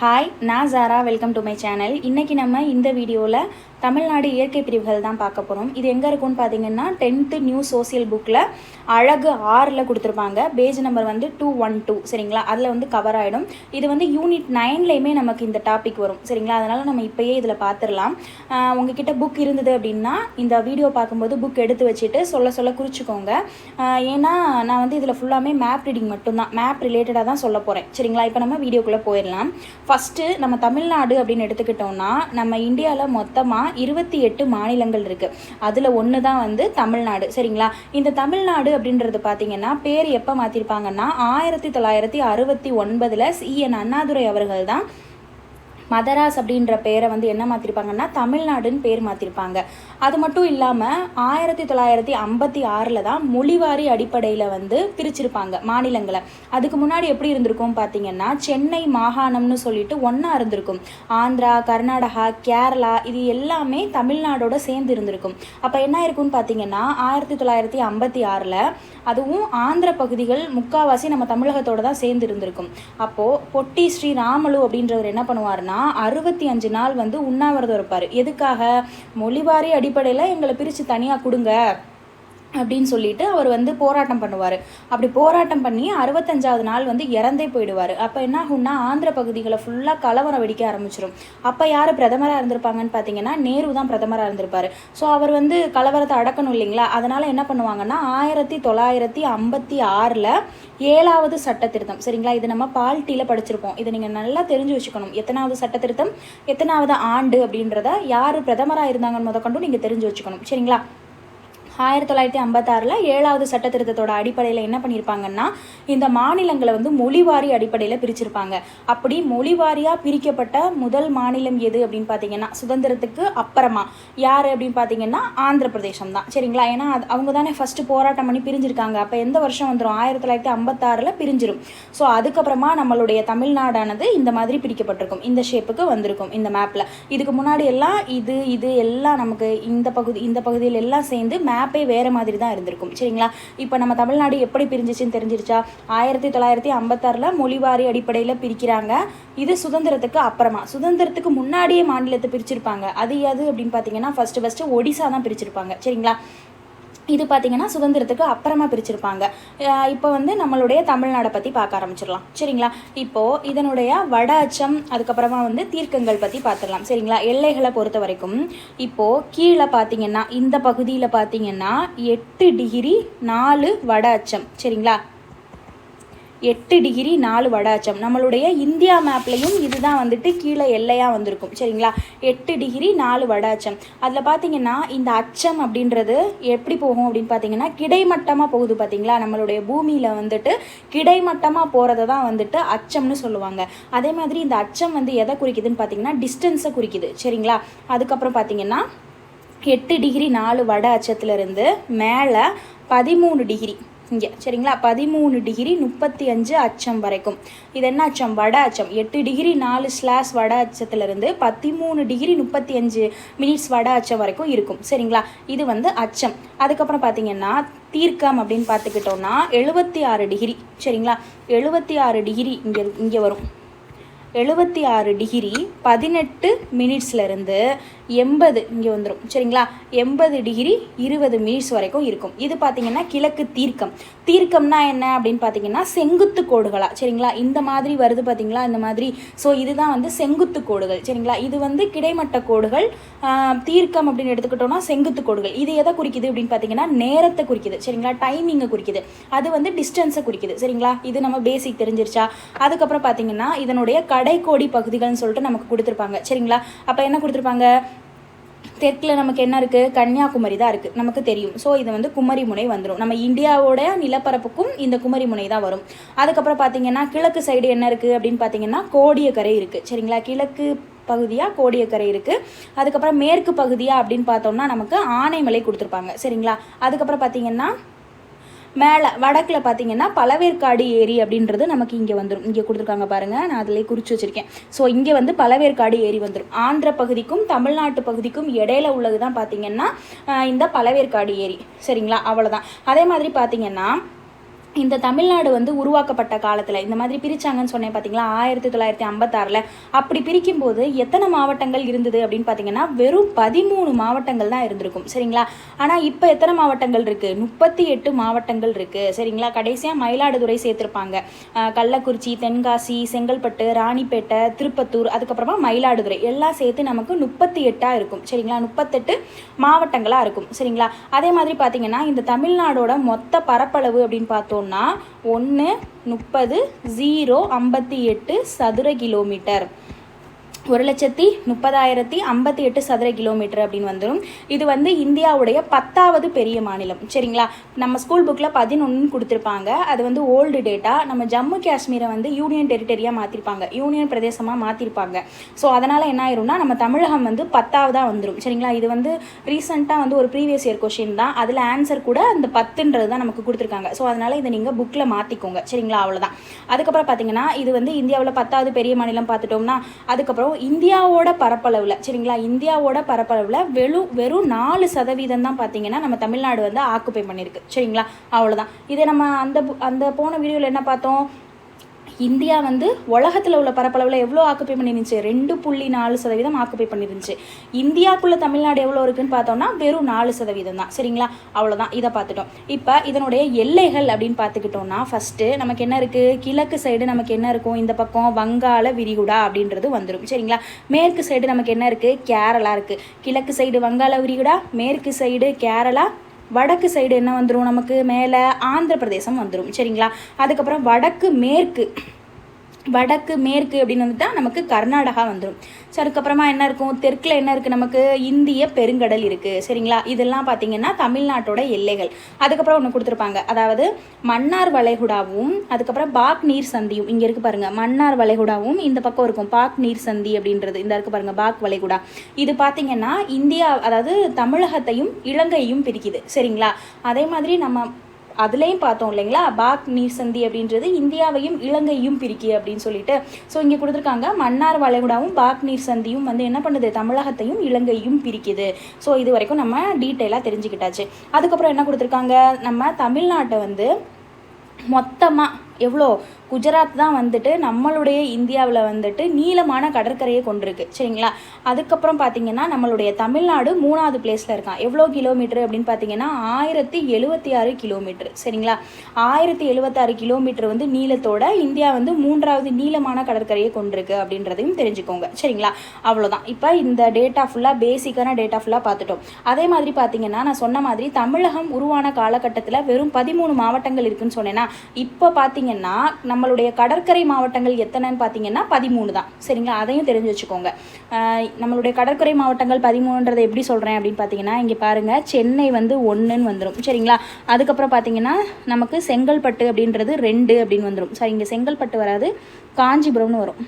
Hi, நான் Zara. Welcome to my channel. இன்றைக்கி நம்ம இந்த வீடியோவில் தமிழ்நாடு இயற்கை பிரிவுகள் தான் பார்க்க போகிறோம். இது எங்கே இருக்குன்னு பார்த்தீங்கன்னா 10th நியூ சோசியல் புக்கில் அழகு 6ல் கொடுத்துருப்பாங்க. பேஜ் நம்பர் 212 சரிங்களா. அதில் கவர் ஆகிடும். இது யூனிட் 9லேயுமே நமக்கு இந்த டாபிக் வரும் சரிங்களா. அதனால் நம்ம இப்போயே இதில் பார்த்துடலாம். உங்ககிட்ட புக் இருந்தது அப்படின்னா இந்த வீடியோ பார்க்கும்போது புக் எடுத்து வச்சுட்டு சொல்ல குறிச்சிக்கோங்க. ஏன்னா நான் இதில் ஃபுல்லாமே மேப் ரீடிங் மட்டும்தான், மேப் ரிலேட்டடாக தான் சொல்ல போகிறேன் சரிங்களா. இப்போ நம்ம வீடியோக்குள்ளே போயிடலாம். ஃபஸ்ட்டு நம்ம தமிழ்நாடு அப்படின்னு எடுத்துக்கிட்டோம்னா நம்ம இந்தியாவில் மொத்தமாக 28 மாநிலங்கள் இருக்குது. அதில் ஒன்று தான் தமிழ்நாடு சரிங்களா. இந்த தமிழ்நாடு அப்படின்றது பார்த்தீங்கன்னா பேர் எப்போ மாற்றிருப்பாங்கன்னா 1969 CN அண்ணாதுரை அவர்கள் தான் மதராஸ் அப்படின்ற பேரை என்ன மாற்றிருப்பாங்கன்னா தமிழ்நாடுன்னு பேர் மாற்றிருப்பாங்க. அது மட்டும் இல்லாமல் 1956 தான் மொழிவாரி அடிப்படையில் பிரிச்சிருப்பாங்க மாநிலங்களை. அதுக்கு முன்னாடி எப்படி இருந்திருக்கும் பார்த்தீங்கன்னா சென்னை மாகாணம்னு சொல்லிட்டு ஒன்றா இருந்திருக்கும். ஆந்திரா, கர்நாடகா, கேரளா இது எல்லாமே தமிழ்நாடோட சேர்ந்து இருந்திருக்கும். அப்போ என்ன இருக்குன்னு பார்த்தீங்கன்னா 1956 அதுவும் ஆந்திர பகுதிகள் முக்கால்வாசி நம்ம தமிழகத்தோடு தான் சேர்ந்து இருந்திருக்கும். அப்போது பொட்டி ஸ்ரீராமலு அப்படின்றவர் என்ன பண்ணுவார்னா 65 நாள் உண்ணாவிரதம் இருப்பார். எதுக்காக? மொழிவாரி அடிப்படையில் எங்களை பிரித்து தனியாக கொடுங்க அப்படின்னு சொல்லிட்டு அவர் போராட்டம் பண்ணுவார். அப்படி போராட்டம் பண்ணி 65வது நாள் இறந்தே போயிடுவார். அப்போ என்ன ஆகும்னா ஆந்திர பகுதிகளை ஃபுல்லாக கலவரம் வெடிக்க ஆரம்பிச்சிடும். அப்போ யார் பிரதமராக இருந்திருப்பாங்கன்னு பார்த்தீங்கன்னா நேரு தான் பிரதமராக இருந்திருப்பார். ஸோ அவர் கலவரத்தை அடக்கணும் இல்லைங்களா. அதனால் என்ன பண்ணுவாங்கன்னா 1956 7வது சட்ட திருத்தம் சரிங்களா. இது நம்ம பால்ட்டியில் படிச்சிருப்போம். இதை நீங்கள் நல்லா தெரிஞ்சு வச்சுக்கணும். எத்தனாவது சட்ட திருத்தம், எத்தனாவது ஆண்டு அப்படின்றத யார் பிரதமராக இருந்தாங்கன்னு முதற்கொண்டு நீங்கள் தெரிஞ்சு வச்சுக்கணும் சரிங்களா. 1956 7வது சட்ட திருத்தத்தோட அடிப்படையில் என்ன பண்ணியிருப்பாங்கன்னா இந்த மாநிலங்களை மொழிவாரி அடிப்படையில் பிரிச்சிருப்பாங்க. அப்படி மொழிவாரியாக பிரிக்கப்பட்ட முதல் மாநிலம் எது அப்படின்னு பார்த்தீங்கன்னா சுதந்திரத்துக்கு அப்புறமா யார் அப்படின்னு பார்த்தீங்கன்னா ஆந்திர பிரதேசம் தான் சரிங்களா. ஏன்னா அவங்க தானே ஃபஸ்ட்டு போராட்டம் பண்ணி பிரிஞ்சிருக்காங்க. அப்போ எந்த வருஷம் வந்துடும்? 1956 பிரிஞ்சிரும். ஸோ அதுக்கப்புறமா நம்மளுடைய தமிழ்நாடானது இந்த மாதிரி பிரிக்கப்பட்டிருக்கும். இந்த ஷேப்புக்கு வந்திருக்கும் இந்த மேப்பில். இதுக்கு முன்னாடி எல்லாம் இது எல்லாம் நமக்கு இந்த பகுதியில் எல்லாம் சேர்ந்து மேப்பே வேறு மாதிரி தான் இருந்திருக்கும் சரிங்களா. இப்போ நம்ம தமிழ்நாடு எப்படி பிரிஞ்சிச்சுன்னு தெரிஞ்சிருச்சா. 1956 மொழிவாரி அடிப்படையில் பிரிக்கிறாங்க. இது சுதந்திரத்துக்கு அப்புறமா. சுதந்திரத்துக்கு முன்னாடியே மாநிலத்தை பிரிச்சிருப்பாங்க. அது அப்படின்னு பார்த்தீங்கன்னா ஃபஸ்ட்டு ஒடிசா தான் பிரிச்சிருப்பாங்க சரிங்களா. இது பார்த்திங்கன்னா சுதந்திரத்துக்கு அப்புறமா பிரிச்சிருப்பாங்க. இப்போ நம்மளுடைய தமிழ்நாடை பற்றி பார்க்க ஆரம்பிச்சிடலாம் சரிங்களா. இப்போது இதனுடைய வட அச்சம் அதுக்கப்புறமா தீர்க்கங்கள் பற்றி பார்த்துடலாம் சரிங்களா. எல்லைகளை பொறுத்த வரைக்கும் இப்போது கீழே பார்த்திங்கன்னா இந்த பகுதியில் பார்த்திங்கன்னா 8 டிகிரி 4 வட அச்சம் சரிங்களா. 8 டிகிரி 4 வட அச்சம். நம்மளுடைய இந்தியா மேப்லையும் இதுதான் கீழே எல்லையாக வந்திருக்கும் சரிங்களா. 8 டிகிரி 4 வட அச்சம். அதில் பார்த்தீங்கன்னா இந்த அச்சம் அப்படின்றது எப்படி போகும் அப்படின்னு பார்த்தீங்கன்னா கிடைமட்டமாக போகுது பார்த்தீங்களா. நம்மளுடைய பூமியில் கிடைமட்டமாக போகிறத தான் அச்சம்னு சொல்லுவாங்க. அதே மாதிரி இந்த அச்சம் எதை குறிக்குதுன்னு பார்த்தீங்கன்னா டிஸ்டன்ஸை குறிக்குது சரிங்களா. அதுக்கப்புறம் பார்த்தீங்கன்னா 8 டிகிரி 4 வட அச்சத்துலேருந்து மேலே 13 டிகிரி இங்கே சரிங்களா. 13 டிகிரி 35 அச்சம் வரைக்கும். இது என்ன அச்சம்? வட அச்சம். 8 டிகிரி 4 வட அச்சத்துலேருந்து 13 டிகிரி 35 மினிட்ஸ் வட அச்சம் வரைக்கும் இருக்கும் சரிங்களா. இது அச்சம். அதுக்கப்புறம் பார்த்தீங்கன்னா தீர்க்கம் அப்படின்னு பார்த்துக்கிட்டோம்னா 76 டிகிரி சரிங்களா. 76 டிகிரி இங்கே வரும். 76 டிகிரி 18 மினிட்ஸ்லேருந்து 80 இங்கே வந்துடும் சரிங்களா. 80 டிகிரி 20 மினிட்ஸ் வரைக்கும் இருக்கும். இது பார்த்திங்கன்னா கிழக்கு தீர்க்கம். தீர்க்கம்னா என்ன அப்படின்னு பார்த்தீங்கன்னா செங்குத்து கோடுகளா சரிங்களா. இந்த மாதிரி வருது பார்த்திங்களா இந்த மாதிரி. ஸோ இதுதான் செங்குத்து கோடுகள் சரிங்களா. இது கிடைமட்ட கோடுகள். தீர்க்கம் அப்படின்னு எடுத்துக்கிட்டோம்னா செங்குத்து கோடுகள். இது எதை குறிக்குது அப்படின்னு பார்த்தீங்கன்னா நேரத்தை குறிக்குது சரிங்களா. டைமிங்கை குறிக்குது. அது டிஸ்டன்ஸை குறிக்குது சரிங்களா. இது நம்ம பேசிக் தெரிஞ்சிருச்சா. அதுக்கப்புறம் பார்த்தீங்கன்னா இதனுடைய கடைக்கோடி பகுதிகள்னு சொல்லிட்டு நமக்கு கொடுத்துருப்பாங்க சரிங்களா. அப்போ என்ன கொடுத்துருப்பாங்க? தெற்கில் நமக்கு என்ன இருக்குது? கன்னியாகுமரி தான் இருக்குது நமக்கு தெரியும். ஸோ இது குமரி முனை வந்துடும். நம்ம இந்தியாவோட நிலப்பரப்புக்கும் இந்த குமரி முனை தான் வரும். அதுக்கப்புறம் பார்த்தீங்கன்னா கிழக்கு சைடு என்ன இருக்குது அப்படின்னு பார்த்தீங்கன்னா கோடியக்கரை இருக்குது சரிங்களா. கிழக்கு பகுதியாக கோடியக்கரை இருக்குது. அதுக்கப்புறம் மேற்கு பகுதியாக அப்படின்னு பார்த்தோம்னா நமக்கு ஆனைமலை கொடுத்துருப்பாங்க சரிங்களா. அதுக்கப்புறம் பார்த்தீங்கன்னா மேலே வடக்கில் பார்த்தீங்கன்னா பழவேற்காடு ஏரி அப்படின்றது நமக்கு இங்கே வந்துடும். இங்கே கொடுத்துருக்காங்க பாருங்கள், நான் அதிலே குறித்து வச்சுருக்கேன். ஸோ இங்கே பழவேற்காடு ஏரி வந்துடும். ஆந்திர பகுதிக்கும் தமிழ்நாட்டு பகுதிக்கும் இடையில உள்ளது தான் பார்த்தீங்கன்னா இந்த பழவேற்காடு ஏரி சரிங்களா. அவ்வளோதான். அதே மாதிரி பார்த்தீங்கன்னா இந்த தமிழ்நாடு வந்து உருவாக்கப்பட்ட காலத்தில் இந்த மாதிரி பிரித்தாங்கன்னு சொன்னேன் பார்த்தீங்களா, 1956 அப்படி பிரிக்கும்போது எத்தனை மாவட்டங்கள் இருந்தது அப்படின்னு பார்த்தீங்கன்னா வெறும் 13 மாவட்டங்கள் தான் இருந்திருக்கும். சரிங்களா. ஆனால் இப்போ எத்தனை மாவட்டங்கள் இருக்குது? 38 மாவட்டங்கள் இருக்குது. சரிங்களா. கடைசியாக மயிலாடுதுறை சேர்த்துருப்பாங்க. கள்ளக்குறிச்சி, தென்காசி, செங்கல்பட்டு, ராணிப்பேட்டை, திருப்பத்தூர், அதுக்கப்புறமா மயிலாடுதுறை எல்லாம் சேர்த்து நமக்கு 38 இருக்கும். சரிங்களா. 38 மாவட்டங்களாக இருக்கும். சரிங்களா. அதே மாதிரி பார்த்தீங்கன்னா இந்த தமிழ்நாடோட மொத்த பரப்பளவு அப்படின்னு பார்த்தோம் 1,30,058 சதுர கிலோமீட்டர். 1,30,058 சதுர கிலோமீட்டர் அப்படின்னு வந்துடும். இது வந்து இந்தியாவுடைய 10வது பெரிய மாநிலம். சரிங்களா. நம்ம ஸ்கூல் புக்கில் 11 கொடுத்துருப்பாங்க. அது வந்து ஓல்டு டேட்டா. நம்ம ஜம்மு காஷ்மீரை வந்து யூனியன் டெரிட்டரியாக மாற்றிருப்பாங்க, யூனியன் பிரதேசமாக மாற்றிருப்பாங்க. ஸோ அதனால் என்ன ஆயிரும்னா நம்ம தமிழகம் வந்து 10வதாக வந்துடும். சரிங்களா. இது வந்து ரீசெண்டாக வந்து ஒரு ப்ரீவியஸ் இயர் கொஷின் தான். அதில் ஆன்சர் கூட அந்த 10ன்றது தான் நமக்கு கொடுத்துருக்காங்க. ஸோ அதனால் இதை நீங்கள் புக்கில் மாற்றிக்கோங்க. சரிங்களா. அவ்வளோதான். அதுக்கப்புறம் பார்த்தீங்கன்னா இது வந்து இந்தியாவில் 10வது பெரிய மாநிலம் பார்த்துட்டோம்னா, அதுக்கப்புறம் இந்தியாவோட பரப்பளவில், சரிங்களா, இந்தியாவோட பரப்பளவில் வெறும் 4% தான் பார்த்தீங்கன்னா நம்ம தமிழ்நாடு வந்து ஆக்குப்பை பண்ணியிருக்கு. சரிங்களா. அவ்வளோதான். இதை நம்ம அந்த போன வீடியோவில் என்ன பார்த்தோம்? இந்தியா வந்து உலகத்தில் உள்ள பரப்பளவில் எவ்வளோ ஆக்குப்பை பண்ணிருந்துச்சு? 2.4% ஆக்குப்பை பண்ணிருந்துச்சு. இந்தியாவுக்குள்ளே தமிழ்நாடு எவ்வளோ இருக்குன்னு பார்த்தோம்னா வெறும் 4% தான். சரிங்களா. அவ்வளோதான். இதை பார்த்துட்டோம். இப்போ இதனுடைய எல்லைகள் அப்படின்னு பார்த்துக்கிட்டோம்னா ஃபஸ்ட்டு நமக்கு என்ன இருக்குது? கிழக்கு சைடு நமக்கு என்ன இருக்கும்? இந்த பக்கம் வங்காள விரிகுடா அப்படின்றது வந்துடும். சரிங்களா. மேற்கு சைடு நமக்கு என்ன இருக்குது? கேரளா இருக்குது. கிழக்கு சைடு வங்காள விரிகுடா, மேற்கு சைடு கேரளா, வடக்கு சைடு என்ன வந்துடும்? நமக்கு மேலே ஆந்திர பிரதேசம் வந்துடும். சரிங்களா. அதுக்கப்புறம் வடக்கு மேற்கு அப்படின்னு வந்துட்டால் நமக்கு கர்நாடகா வந்துடும். ஸோ அதுக்கப்புறமா என்ன இருக்கும்? தெற்கில் என்ன இருக்குது? நமக்கு இந்திய பெருங்கடல் இருக்குது. சரிங்களா. இதெல்லாம் பார்த்திங்கன்னா தமிழ்நாட்டோட எல்லைகள். அதுக்கப்புறம் ஒன்று கொடுத்துருப்பாங்க, அதாவது மன்னார் வளைகுடாவும் அதுக்கப்புறம் பாக் நீர் சந்தியும். இங்கே இருக்குது பாருங்கள், மன்னார் வளைகுடாவும் இந்த பக்கம் இருக்கும் பாக் நீர் சந்தி அப்படின்றது. இந்த இருக்குது பாருங்கள் பாக் வளைகுடா. இது பார்த்திங்கன்னா இந்தியா, அதாவது தமிழகத்தையும் இலங்கையும் பிரிக்குது. சரிங்களா. அதே மாதிரி நம்ம அதுலேயும் பார்த்தோம் இல்லைங்களா, பாக் நீர் சந்தி அப்படின்றது இந்தியாவையும் இலங்கையும் பிரிக்கு அப்படின்னு சொல்லிட்டு. ஸோ இங்கே கொடுத்துருக்காங்க மன்னார் வளைகுடாவும் பாக் நீர் சந்தியும் வந்து என்ன பண்ணுது? தமிழகத்தையும் இலங்கையும் பிரிக்குது. ஸோ இது வரைக்கும் நம்ம டீட்டெயிலாக தெரிஞ்சுக்கிட்டாச்சு. அதுக்கப்புறம் என்ன கொடுத்துருக்காங்க? நம்ம தமிழ்நாட்டை வந்து மொத்தமாக எவ்வளோ? குஜராத் தான் வந்துட்டு நம்மளுடைய இந்தியாவில் வந்துட்டு நீளமான கடற்கரையை கொண்டிருக்கு. சரிங்களா. அதுக்கப்புறம் பார்த்தீங்கன்னா நம்மளுடைய தமிழ்நாடு 3வது பிளேஸில் இருக்கான். எவ்வளோ கிலோமீட்டர் அப்படின்னு பார்த்தீங்கன்னா 1076 கிலோமீட்டர். சரிங்களா. 1076 கிலோமீட்டர் வந்து நீளத்தோட இந்தியா வந்து 3வது நீளமான கடற்கரையை கொண்டிருக்கு அப்படின்றதையும் தெரிஞ்சுக்கோங்க. சரிங்களா. அவ்வளோதான். இப்போ இந்த டேட்டா ஃபுல்லாக பேசிக்கான டேட்டா ஃபுல்லாக பார்த்துட்டோம். அதே மாதிரி பார்த்தீங்கன்னா நான் சொன்ன மாதிரி தமிழகம் உருவான காலகட்டத்தில் வெறும் 13 மாவட்டங்கள் இருக்குன்னு சொன்னேன்னா, இப்போ பார்த்தீங்கன்னா நம்மளுடைய கடற்கரை மாவட்டங்கள் எத்தனைன்னு பார்த்தீங்கன்னா 13 தான். சரிங்களா. அதையும் தெரிஞ்சு வச்சுக்கோங்க. நம்மளுடைய கடற்கரை மாவட்டங்கள் 13ன்றதை எப்படி சொல்கிறேன் அப்படின்னு பார்த்தீங்கன்னா, இங்கே பாருங்கள், சென்னை வந்து 1ன்னு வந்துடும். சரிங்களா. அதுக்கப்புறம் பார்த்தீங்கன்னா நமக்கு செங்கல்பட்டு அப்படின்றது 2 அப்படின்னு வந்துடும். சாரி, இங்கே செங்கல்பட்டு வராது, காஞ்சிபுரம்னு வரும்.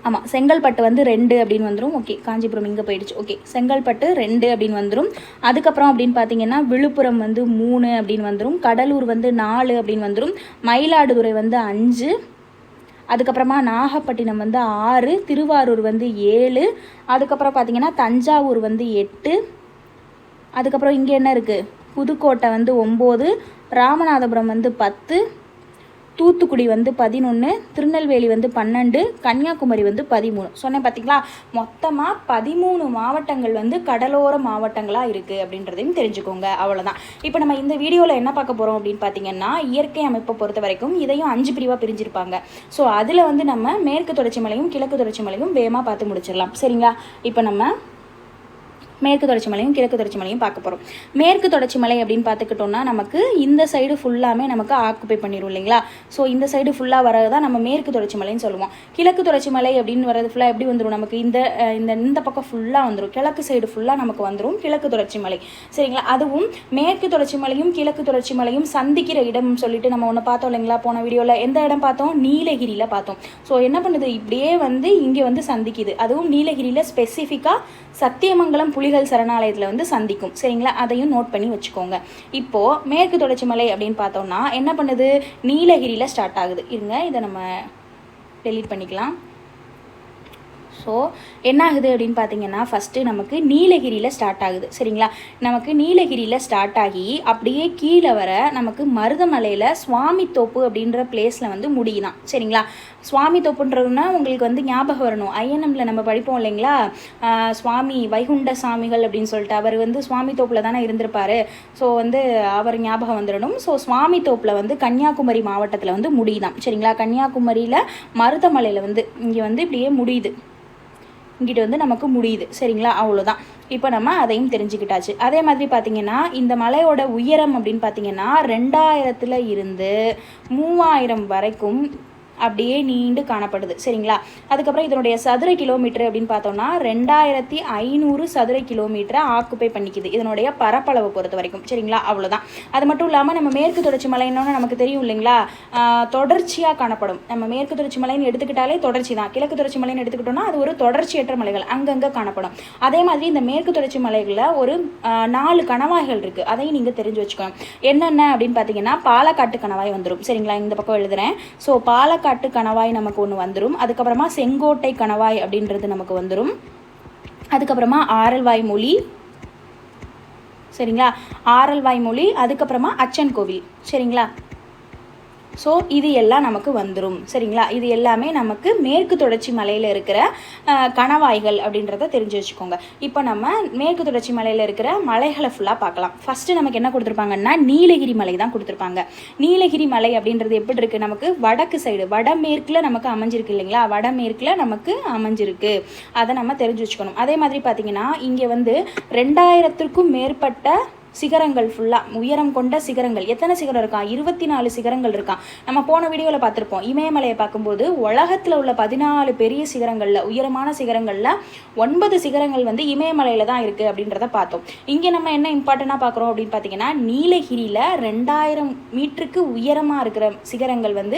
ஆமாம், செங்கல்பட்டு வந்து 2 அப்படின்னு வந்துடும். ஓகே, காஞ்சிபுரம் இங்கே போயிடுச்சு. ஓகே, செங்கல்பட்டு 2 அப்படின்னு வந்துடும். அதுக்கப்புறம் அப்படின்னு பார்த்தீங்கன்னா விழுப்புரம் வந்து 3 அப்படின்னு வந்துடும். கடலூர் வந்து 4 அப்படின்னு வந்துடும். மயிலாடுதுறை வந்து 5. அதுக்கப்புறமா நாகப்பட்டினம் வந்து 6. திருவாரூர் வந்து 7. அதுக்கப்புறம் பார்த்தீங்கன்னா தஞ்சாவூர் வந்து 8. அதுக்கப்புறம் இங்கே என்ன இருக்குது? புதுக்கோட்டை வந்து 9. ராமநாதபுரம் வந்து 10. தூத்துக்குடி வந்து 11, திருநெல்வேலி வந்து 12, கன்னியாகுமரி வந்து 13. சொன்னேன் பார்த்தீங்களா, மொத்தமாக 13 மாவட்டங்கள் வந்து கடலோர மாவட்டங்களாக இருக்குது அப்படின்றதையும் தெரிஞ்சுக்கோங்க. அவ்வளோதான். இப்போ நம்ம இந்த வீடியோவில் என்ன பார்க்க போகிறோம் அப்படின்னு பார்த்தீங்கன்னா, இயற்கை அமைப்பை பொறுத்த வரைக்கும் இதையும் 5 பிரிவாக பிரிஞ்சிருப்பாங்க. ஸோ அதில் வந்து நம்ம மேற்கு தொடர்ச்சி மலையும் கிழக்கு தொடர்ச்சி மலையும் வேகமாக பார்த்து முடிச்சிடலாம். சரிங்களா. இப்போ நம்ம மேற்கு தொடர்ச்சி மலையும் கிழக்கு தொடர்ச்சி மலையும் பார்க்க போகிறோம். மேற்கு தொடர்ச்சி மலை அப்படின்னு பார்த்துக்கிட்டோம்னா நமக்கு இந்த சைடு ஃபுல்லாமே நமக்கு ஆக்குப்பை பண்ணிடும் இல்லைங்களா. ஸோ இந்த சைடு ஃபுல்லாக வரது தான் நம்ம மேற்கு தொடர்ச்சி மலைன்னு சொல்லுவோம். கிழக்கு தொடர்ச்சி மலை அப்படின்னு வரது ஃபுல்லாக எப்படி வந்துடும்? நமக்கு இந்த பக்கம் ஃபுல்லாக வந்துடும். கிழக்கு சைடு ஃபுல்லாக நமக்கு வந்துடும் கிழக்கு தொடர்ச்சி மலை. சரிங்களா. அதுவும் மேற்கு தொடர்ச்சி மலையும் கிழக்கு தொடர்ச்சி மலையும் சந்திக்கிற இடம் சொல்லிட்டு நம்ம ஒன்று பார்த்தோம் இல்லைங்களா போன வீடியோவில். எந்த இடம் பார்த்தோம்? நீலகிரியில் பார்த்தோம். ஸோ என்ன பண்ணுது? இப்படியே வந்து இங்கே வந்து சந்திக்குது. அதுவும் நீலகிரியில் ஸ்பெசிஃபிக்காக சத்தியமங்கலம் புலிகள் சரணாலயத்தில் வந்து சந்திக்கும். சரிங்களா. அதையும் நோட் பண்ணி வச்சுக்கோங்க. இப்போது மேற்கு தொடர்ச்சி மலை அப்படின்னு பார்த்தோம்னா என்ன பண்ணுது? நீலகிரியில் ஸ்டார்ட் ஆகுது. இருங்க, இதை நம்ம டெலீட் பண்ணிக்கலாம். ஸோ என்ன ஆகுது அப்படின்னு பார்த்தீங்கன்னா, ஃபஸ்ட்டு நமக்கு நீலகிரியில் ஸ்டார்ட் ஆகுது. சரிங்களா? நமக்கு நீலகிரியில் ஸ்டார்ட் ஆகி அப்படியே கீழே வர நமக்கு மருதமலையில் சுவாமித்தோப்பு அப்படின்ற பிளேஸில் வந்து முடியுதான். சரிங்களா? சுவாமித்தோப்புன்றதுன்னா உங்களுக்கு வந்து ஞாபகம் வரணும், ஐஎன்எம்மில் நம்ம படிப்போம் இல்லைங்களா, சுவாமி வைகுண்ட சாமிகள் அப்படின்னு சொல்லிட்டு அவர் வந்து சுவாமித்தோப்பில் தானே இருந்திருப்பார். ஸோ வந்து அவர் ஞாபகம் வந்துடணும். ஸோ சுவாமித்தோப்பில் வந்து கன்னியாகுமரி மாவட்டத்தில் வந்து முடியுதான். சரிங்களா? கன்னியாகுமரியில் மருதமலையில் வந்து இங்கே வந்து இப்படியே முடியுது, இங்கிட்ட வந்து நமக்கு முடியுது. சரிங்களா? அவ்வளோதான். இப்போ நம்ம அதையும் தெரிஞ்சுக்கிட்டாச்சு. அதே மாதிரி பார்த்திங்கன்னா, இந்த மலையோட உயரம் அப்படின்னு பார்த்திங்கன்னா 2000 இருந்து 3000 வரைக்கும் அப்படியே நீண்டு காணப்படுது. சரிங்களா? அதுக்கப்புறம் இதனுடைய சதுர கிலோமீட்டர் அப்படின்னு பார்த்தோம்னா 2500 சதுர கிலோமீட்டரை ஆக்குப்பை பண்ணிக்குது இதனுடைய பரப்பளவை பொறுத்த வரைக்கும். சரிங்களா? அவ்வளோதான். அது மட்டும் இல்லாமல் நம்ம மேற்கு தொடர்ச்சி மலைன்னு நமக்கு தெரியும் இல்லைங்களா, தொடர்ச்சியாக காணப்படும். நம்ம மேற்கு தொடர்ச்சி மலைன்னு எடுத்துக்கிட்டாலே தொடர்ச்சி தான். கிழக்கு தொடர்ச்சி மலைன்னு எடுத்துக்கிட்டோம்னா அது ஒரு தொடர்ச்சியற்ற மலைகள் அங்கங்கே காணப்படும். அதே மாதிரி இந்த மேற்கு தொடர்ச்சி மலைகளில் ஒரு 4 கணவாய்கள் இருக்குது. அதையும் நீங்கள் தெரிஞ்சு வச்சுக்கணும். என்னென்ன அப்படின்னு பார்த்தீங்கன்னா, பாலக்காட்டு கணவாய் வந்துடும். சரிங்களா? இந்த பக்கம் எழுதுகிறேன். ஸோ பாலக்காட்டு கணவாய் நமக்கு ஒன்று வந்துடும். அதுக்கப்புறமா செங்கோட்டை கணவாய் அப்படின்றது நமக்கு வந்துடும். அதுக்கப்புறமா ஆரல்வாய் மொழி. சரிங்களா? ஆரல்வாய் மொழி. அதுக்கப்புறமா அச்சன் கோவில். சரிங்களா? ஸோ இது எல்லாம் நமக்கு வந்துடும். சரிங்களா? இது எல்லாமே நமக்கு மேற்கு தொடர்ச்சி மலையில் இருக்கிற கணவாய்கள் அப்படின்றத தெரிஞ்சு வச்சுக்கோங்க. இப்போ நம்ம மேற்கு தொடர்ச்சி மலையில் இருக்கிற மலைகளை ஃபுல்லாக பார்க்கலாம். ஃபஸ்ட்டு நமக்கு என்ன கொடுத்துருப்பாங்கன்னா நீலகிரி மலை தான் கொடுத்துருப்பாங்க. நீலகிரி மலை அப்படின்றது எப்படி இருக்குது, நமக்கு வடக்கு சைடு வடமேற்கில் நமக்கு அமைஞ்சிருக்கு இல்லைங்களா, வடமேற்கில் நமக்கு அமைஞ்சிருக்கு. அதை நம்ம தெரிஞ்சு வச்சுக்கணும். அதே மாதிரி பார்த்திங்கன்னா இங்கே வந்து 2000க்கும் மேற்பட்ட சிகரங்கள் ஃபுல்லாக உயரம் கொண்ட சிகரங்கள். எத்தனை சிகரம் இருக்கான்? 24 சிகரங்கள் இருக்கான். நம்ம போன வீடியோவில் பார்த்துருப்போம். இமயமலையை பார்க்கும்போது உலகத்தில் உள்ள 14 பெரிய சிகரங்களில் உயரமான சிகரங்களில் 9 சிகரங்கள் வந்து இமயமலையில் தான் இருக்குது அப்படின்றத பார்த்தோம். இங்கே நம்ம என்ன இம்பார்ட்டண்ட்டாக பார்க்குறோம் அப்படின்னு பார்த்தீங்கன்னா, நீலகிரியில் 2000 மீட்டருக்கு உயரமாக இருக்கிற சிகரங்கள் வந்து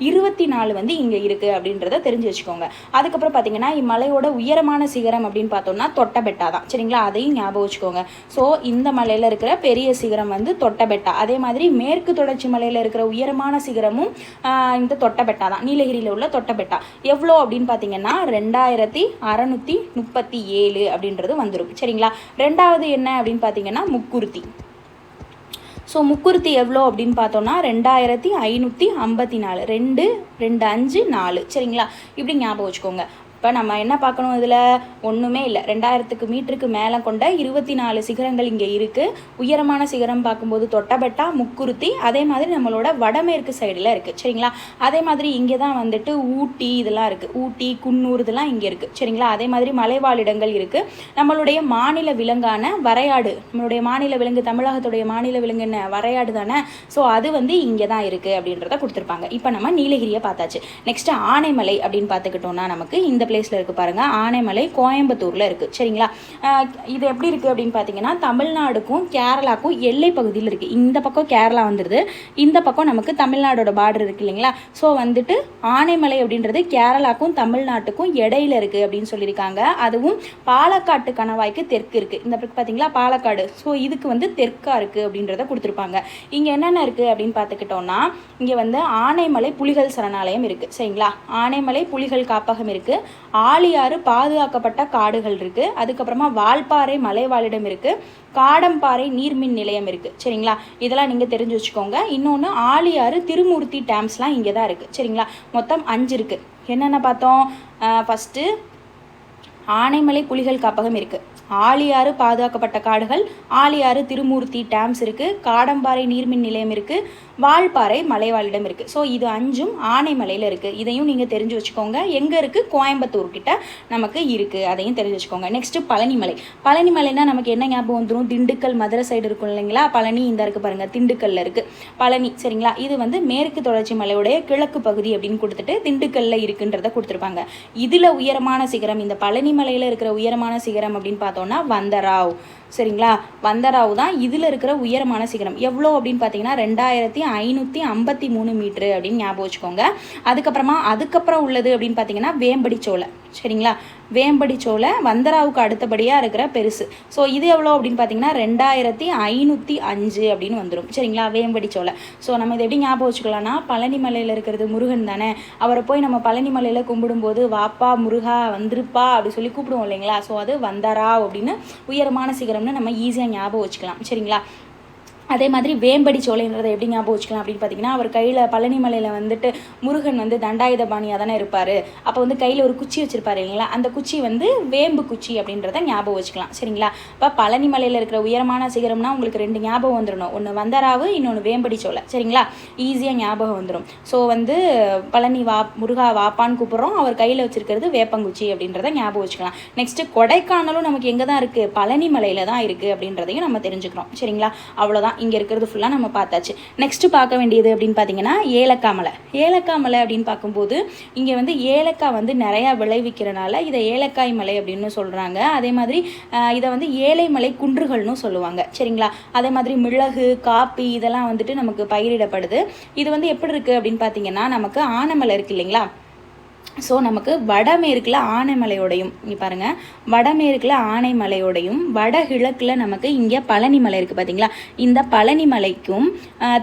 24 வந்து இங்கே இருக்குது அப்படின்றத தெரிஞ்சு வச்சுக்கோங்க. அதுக்கப்புறம் பார்த்தீங்கன்னா இம்மலையோட உயரமான சிகரம் அப்படின்னு பார்த்தோம்னா தொட்டபெட்டா தான். சரிங்களா? அதையும் ஞாபகம் வச்சுக்கோங்க. ஸோ இந்த மலையில் இருக்கிற பெரிய சிகரம் வந்து தொட்டபெட்டா. அதே மாதிரி மேற்கு தொடர்ச்சி மலையில் இருக்கிற உயரமான சிகரமும் இந்த தொட்டபெட்டா தான், நீலகிரியில் உள்ள தொட்டபெட்டா. எவ்வளோ அப்படின்னு பார்த்தீங்கன்னா 2637 அப்படின்றது வந்துடும். சரிங்களா? ரெண்டாவது என்ன அப்படின்னு பார்த்தீங்கன்னா முக்குருத்தி. ஸோ முக்குருத்தி எவ்வளோ அப்படின்னு பார்த்தோன்னா 2554, 2 2 5 4. சரிங்களா? இப்படி ஞாபகம் வச்சுக்கோங்க. இப்போ நம்ம என்ன பார்க்கணும், இதில் ஒன்றுமே இல்லை. 2000 மீட்டருக்கு மேலே கொண்ட 24 சிகரங்கள் இங்கே இருக்குது. உயரமான சிகரம் பார்க்கும்போது தொட்டபெட்டா, முக்குருத்தி, அதே மாதிரி நம்மளோட வடமேற்கு சைடில் இருக்குது. சரிங்களா? அதே மாதிரி இங்கே தான் வந்துட்டு ஊட்டி இதெல்லாம் இருக்குது. ஊட்டி, குன்னூர் இதெல்லாம் இங்கே இருக்குது. சரிங்களா? அதே மாதிரி மலைவாழிடங்கள் இருக்குது. நம்மளுடைய மாநில விலங்கான வரையாடு, நம்மளுடைய மாநில விலங்கு, தமிழகத்துடைய மாநில விலங்கு என்ன, வரையாடு தானே. ஸோ அது வந்து இங்கே தான் இருக்குது அப்படின்றத கொடுத்துருப்பாங்க. இப்போ நம்ம நீலகிரியை பார்த்தாச்சு. நெக்ஸ்ட்டு ஆனைமலை அப்படின்னு பார்த்துக்கிட்டோம்னா நமக்கு இந்த பிளேஸில் இருக்குது பாருங்கள். ஆனைமலை கோயம்புத்தூரில் இருக்குது. சரிங்களா? இது எப்படி இருக்குது அப்படின்னு பார்த்தீங்கன்னா தமிழ்நாடுக்கும் கேரளாவுக்கும் எல்லை பகுதியில் இருக்குது. இந்த பக்கம் கேரளா வந்துடுது, இந்த பக்கம் நமக்கு தமிழ்நாடோட பார்டர் இருக்குது இல்லைங்களா. ஸோ வந்துட்டு ஆனைமலை அப்படின்றது கேரளாவுக்கும் தமிழ்நாட்டுக்கும் இடையில இருக்குது அப்படின்னு சொல்லியிருக்காங்க. அதுவும் பாலக்காட்டு கணவாய்க்கு தெற்கு இருக்குது. இந்த பார்த்தீங்களா பாலக்காடு. ஸோ இதுக்கு வந்து தெற்காக இருக்குது அப்படின்றத கொடுத்துருப்பாங்க. இங்கே என்னென்ன இருக்குது அப்படின்னு பார்த்துக்கிட்டோம்னா இங்கே வந்து ஆனைமலை புலிகள் சரணாலயம் இருக்குது. சரிங்களா? ஆனைமலை புலிகள் காப்பகம் இருக்குது. ஆழியாறு பாதுகாக்கப்பட்ட காடுகள் இருக்குது. அதுக்கப்புறமா வால்பாறை மலைவாழிடம் இருக்குது. காடம்பாறை நீர்மின் நிலையம் இருக்குது. சரிங்களா? இதெல்லாம் நீங்கள் தெரிஞ்சு வச்சுக்கோங்க. இன்னொன்று ஆழியாறு திருமூர்த்தி டேம்ஸ்லாம் இங்கே தான் இருக்குது. சரிங்களா? மொத்தம் 5 இருக்குது. என்னென்ன பார்த்தோம்? ஃபஸ்ட்டு ஆனைமலை புலிகள் காப்பகம் இருக்குது, ஆழியாறு பாதுகாக்கப்பட்ட காடுகள், ஆழியாறு திருமூர்த்தி டேம்ஸ் இருக்குது, காடம்பாறை நீர்மின் நிலையம் இருக்குது, வால்பாறை மலைவாழிடம் இருக்குது. ஸோ இது 5ம் ஆனைமலையில் இருக்குது. இதையும் நீங்கள் தெரிஞ்சு வச்சுக்கோங்க. எங்கே இருக்குது? கோயம்புத்தூர் கிட்ட நமக்கு இருக்குது. அதையும் தெரிஞ்சு வச்சுக்கோங்க. நெக்ஸ்ட்டு பழனிமலை. பழனிமலைனா நமக்கு என்ன ஞாபகம் வந்துடும்? திண்டுக்கல் மதுரை சைடு இருக்கும் இல்லைங்களா. பழனி இந்த இருக்குது பாருங்கள், திண்டுக்கல்லில் இருக்குது பழனி. சரிங்களா? இது வந்து மேற்கு தொடர்ச்சி மலையுடைய கிழக்கு பகுதி அப்படின்னு கொடுத்துட்டு திண்டுக்கல்லில் இருக்குன்றதை கொடுத்துருப்பாங்க. இதில் உயரமான சிகரம், இந்த பழனி மலையில் இருக்கிற உயரமான சிகரம் அப்படின்னு பார்த்தோம்னா வந்தராவ். சரிங்களா. வந்தராவு தான் இதில் இருக்கிற உயரமான சிகரம். எவ்வளோ அப்படின்னு பார்த்தீங்கன்னா 2553 மீட்ரு அப்படின்னு ஞாபகம் வச்சுக்கோங்க. அதுக்கப்புறம் உள்ளது அப்படின்னு பார்த்தீங்கன்னா வேம்படி சோலை. சரிங்களா. வேம்படி சோலை வந்தராவுக்கு அடுத்தபடியாக இருக்கிற பெருசு. ஸோ இது எவ்வளோ அப்படின்னு பார்த்தீங்கன்னா 2505 அப்படின்னு வந்துடும். சரிங்களா. வேம்படி சோலை. ஸோ நம்ம இதை எப்படி ஞாபகம் வச்சுக்கலாம்னா, பழனி மலையில் இருக்கிறது முருகன் தானே, அவரை போய் நம்ம பழனி மலையில் கும்பிடும்போது வாப்பா முருகா வந்துருப்பா அப்படி சொல்லி கூப்பிடுவோம் இல்லைங்களா. ஸோ அது வந்தரா அப்படின்னு உயரமான சிகரம்னு நம்ம ஈஸியாக ஞாபகம் வச்சுக்கலாம். சரிங்களா. அதே மாதிரி வேம்படி சோலைன்றதை எப்படி ஞாபகம் வச்சுக்கலாம் அப்படின்னு பார்த்தீங்கன்னா, அவர் கையில் பழனி மலையில் வந்துட்டு முருகன் வந்து தண்டாயுதபாணியாக தானே இருப்பார். அப்போ வந்து கையில் ஒரு குச்சி வச்சுருப்பாரு இல்லைங்களா, அந்த குச்சி வந்து வேம்பு குச்சி அப்படின்றத ஞாபகம் வச்சுக்கலாம். சரிங்களா. இப்போ பழனி மலையில் இருக்கிற உயரமான சிகரம்னா உங்களுக்கு 2 ஞாபகம் வந்துடணும். ஒன்று வந்தராவு, இன்னொன்று வேம்படி சோலை. சரிங்களா. ஈஸியாக ஞாபகம் வந்துடும். ஸோ வந்து பழனி முருகா வாப்பான்னு கூப்பிட்றோம், அவர் கையில் வச்சுருக்கிறது வேப்பங்குச்சி அப்படின்றத ஞாபகம் வச்சுக்கலாம். நெக்ஸ்ட்டு கொடைக்கானலும் நமக்கு எங்கே தான் இருக்குது, பழனி மலையில் தான் இருக்குது அப்படின்றதையும் நம்ம தெரிஞ்சுக்கிறோம். சரிங்களா. அவ்வளோதான். இங்கே இருக்கிறது ஃபுல்லாக நம்ம பார்த்தாச்சு. நெக்ஸ்ட்டு பார்க்க வேண்டியது அப்படின்னு பார்த்தீங்கன்னா ஏலக்காய் மலை. ஏலக்காய் மலை அப்படின்னு பார்க்கும்போது இங்கே வந்து ஏலக்காய் வந்து நிறையா விளைவிக்கிறனால இதை ஏலக்காய் மலை அப்படின்னு சொல்கிறாங்க. அதே மாதிரி இதை வந்து ஏழை மலை குன்றுகள்னு சொல்லுவாங்க. சரிங்களா. அதே மாதிரி மிளகு, காப்பி இதெல்லாம் வந்துட்டு நமக்கு பயிரிடப்படுது. இது வந்து எப்படி இருக்குது அப்படின்னு பார்த்தீங்கன்னா, நமக்கு ஆனைமலை இருக்குது இல்லைங்களா. ஸோ நமக்கு வடமேற்கில் ஆனைமலையோடையும், இங்கே பாருங்கள், வடமேற்கில் ஆனைமலையோடையும் வடகிழக்கில் நமக்கு இங்கே பழனி மலை இருக்குது பார்த்தீங்களா. இந்த பழனி மலைக்கும்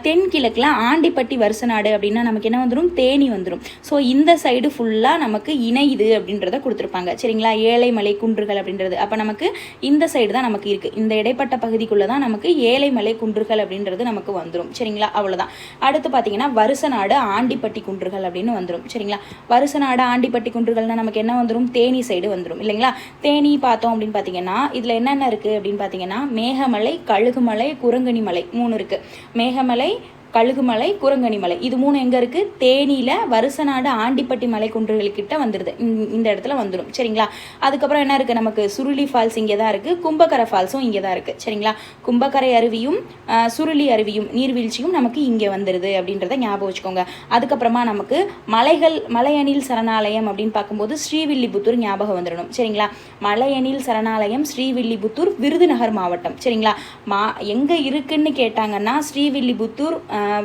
தென்கிழக்கில் ஆண்டிப்பட்டி வருசநாடு அப்படின்னா நமக்கு என்ன வந்துடும், தேனி வந்துடும். ஸோ இந்த சைடு ஃபுல்லாக நமக்கு இணையுது அப்படின்றத கொடுத்துருப்பாங்க. சரிங்களா. ஏழைமலை குன்றுகள் அப்படின்றது. அப்போ நமக்கு இந்த சைடு தான் நமக்கு இருக்குது. இந்த இடைப்பட்ட பகுதிக்குள்ளே தான் நமக்கு ஏழைமலை குன்றுகள் அப்படின்றது நமக்கு வந்துடும். சரிங்களா. அவ்வளோதான். அடுத்து பார்த்தீங்கன்னா வருசநாடு ஆண்டிப்பட்டி குன்றுகள் அப்படின்னு வந்துடும். சரிங்களா. வருசநாடு ஆண்டிப்பட்டி குன்றுகள்னா நமக்கு என்ன வந்துடும், தேனி சைடு வந்துடும் இல்லைங்களா. தேனி பார்த்தோம் அப்படின்னு பார்த்தீங்கன்னா இதில் என்னென்ன இருக்குது அப்படின்னு பார்த்தீங்கன்னா மேகமலை, கழுகுமலை, குரங்கணி மலை 3 இருக்குது. மேகமலை, கழுகுமலை, குரங்கணிமலை இது 3 எங்கே இருக்குது, தேனியில் வருசநாடு ஆண்டிப்பட்டி மலை குன்றுகள்கிட்ட வந்துடுது. இந்த இடத்துல வந்துடும். சரிங்களா. அதுக்கப்புறம் என்ன இருக்குது, நமக்கு சுருளி ஃபால்ஸ் இங்கே தான் இருக்குது, கும்பக்கரை ஃபால்ஸும் இங்கே தான் இருக்குது. சரிங்களா. கும்பக்கரை அருவியும் சுருளி அருவியும் நீர்வீழ்ச்சியும் நமக்கு இங்கே வந்துடுது அப்படின்றத ஞாபகம் வச்சுக்கோங்க. அதுக்கப்புறமா நமக்கு மலையணில் சரணாலயம் அப்படின்னு பார்க்கும்போது ஸ்ரீவில்லிபுத்தூர் ஞாபகம் வந்துடணும். சரிங்களா. மலையணில் சரணாலயம் ஸ்ரீவில்லிபுத்தூர் விருதுநகர் மாவட்டம். சரிங்களா. எங்கே இருக்குன்னு கேட்டாங்கன்னா ஸ்ரீவில்லிபுத்தூர்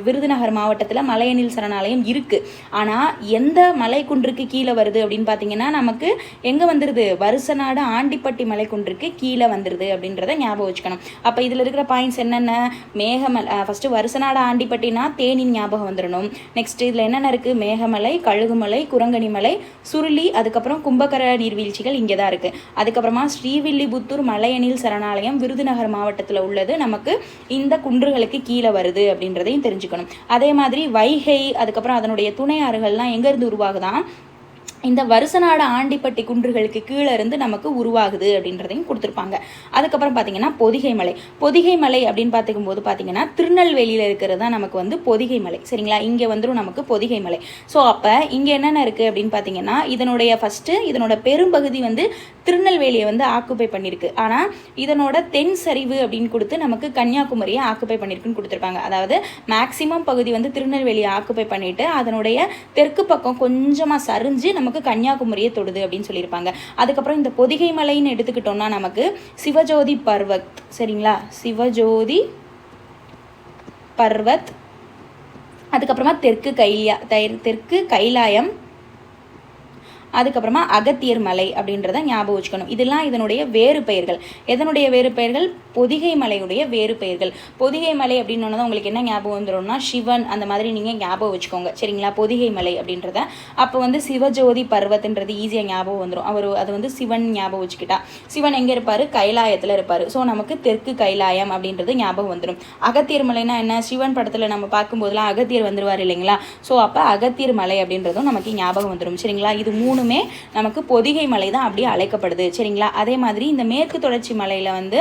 விருதுநகர் மாவட்டத்தில் மலையணில் சரணாலயம் இருக்குது. ஆனால் எந்த மலை குன்றுக்கு கீழே வருது அப்படின்னு பார்த்தீங்கன்னா நமக்கு எங்கே வந்துடுது, வருசநாடு ஆண்டிப்பட்டி மலை குன்றுக்கு கீழே வந்துடுது அப்படின்றத ஞாபகம் வச்சுக்கணும். அப்போ இதில் இருக்கிற பாயிண்ட்ஸ் என்னென்ன, மேகமலை ஃபஸ்ட்டு வருசநாடு ஆண்டிப்பட்டினா தேனின் ஞாபகம் வந்துடணும். நெக்ஸ்ட் இதில் என்னென்ன இருக்குது, மேகமலை, கழுகுமலை, குரங்கணிமலை, சுருளி, அதுக்கப்புறம் கும்பக்கரை நீர்வீழ்ச்சிகள் இங்கே தான் இருக்குது. அதுக்கப்புறமா ஸ்ரீவில்லிபுத்தூர் மலையணில் சரணாலயம் விருதுநகர் மாவட்டத்தில் உள்ளது நமக்கு இந்த குன்றுகளுக்கு கீழே வருது அப்படின்றதையும் தெரிஞ்சுக்கணும். அதே மாதிரி வைகை, அதுக்கப்புறம் அதனுடைய துணை ஆறுகள்லாம் எங்கேருந்து உருவாகுதான், இந்த வருசநாடு ஆண்டிப்பட்டி குன்றுகளுக்கு கீழே இருந்து நமக்கு உருவாகுது அப்படின்றதையும் கொடுத்துருப்பாங்க. அதுக்கப்புறம் பார்த்தீங்கன்னா பொதிகை மலை. பொதிகை மலை அப்படின்னு பார்த்துக்கும்போது பார்த்தீங்கன்னா திருநெல்வேலியில் இருக்கிறது தான் நமக்கு வந்து பொதிகை மலை. சரிங்களா. இங்கே வந்துடும் நமக்கு பொதிகை மலை. ஸோ அப்போ இங்கே என்னென்ன இருக்குது அப்படின்னு பார்த்தீங்கன்னா இதனோட பெரும்பகுதி வந்து திருநெல்வேலியை வந்து ஆக்குப்பை பண்ணியிருக்கு. ஆனால் இதனோட தென் சரிவு அப்படின்னு கொடுத்து நமக்கு கன்னியாகுமரியை ஆக்குப்பை பண்ணியிருக்குன்னு கொடுத்துருப்பாங்க. அதாவது மேக்சிமம் பகுதி வந்து திருநெல்வேலியை ஆக்குப்பை பண்ணிட்டு அதனுடைய தெற்கு பக்கம் கொஞ்சமாக சரிஞ்சு நமக்கு கன்னியாகுமரியை தொடுது அப்படின்னு சொல்லியிருப்பாங்க. அதுக்கப்புறம் இந்த பொதிகை மலைன்னு எடுத்துக்கிட்டோம்னா நமக்கு சிவஜோதி பர்வத். சரிங்களா. சிவஜோதி பர்வத், அதுக்கப்புறமா தெற்கு கைலாயம், அதுக்கப்புறமா அகத்தியர் மலை அப்படின்றத ஞாபகம் வச்சுக்கணும். இதெல்லாம் இதனுடைய வேறு பெயர்கள். எதனுடைய வேறு பெயர்கள், பொதிகை மலையுடைய வேறு பெயர்கள். பொதிகை மலை அப்படின்னு தான் உங்களுக்கு என்ன ஞாபகம் வந்துடும்னா சிவன், அந்த மாதிரி நீங்கள் ஞாபகம் வச்சுக்கோங்க. சரிங்களா. பொதிகை மலை அப்படின்றத அப்போ வந்து சிவஜோதி பர்வத்ன்றது ஈஸியாக ஞாபகம் வந்துடும். அது வந்து சிவன் ஞாபகம் வச்சுக்கிட்டா சிவன் எங்கே இருப்பார், கைலாயத்தில் இருப்பார். ஸோ நமக்கு தெற்கு கைலாயம் அப்படின்றது ஞாபகம் வந்துடும். அகத்தியர் மலைனா என்ன, சிவன் படத்தில் நம்ம பார்க்கும்போதெல்லாம் அகத்தியர் வந்துருவார் இல்லைங்களா. ஸோ அப்போ அகத்தியர் மலை அப்படின்றதும் நமக்கு ஞாபகம் வந்துடும். சரிங்களா. இது 3மே நமக்கு பொதிகை மலை தான் அப்படி அழைக்கப்படுது. சரிங்களா. அதே மாதிரி இந்த மேற்கு தொடர்ச்சி மலையில் வந்து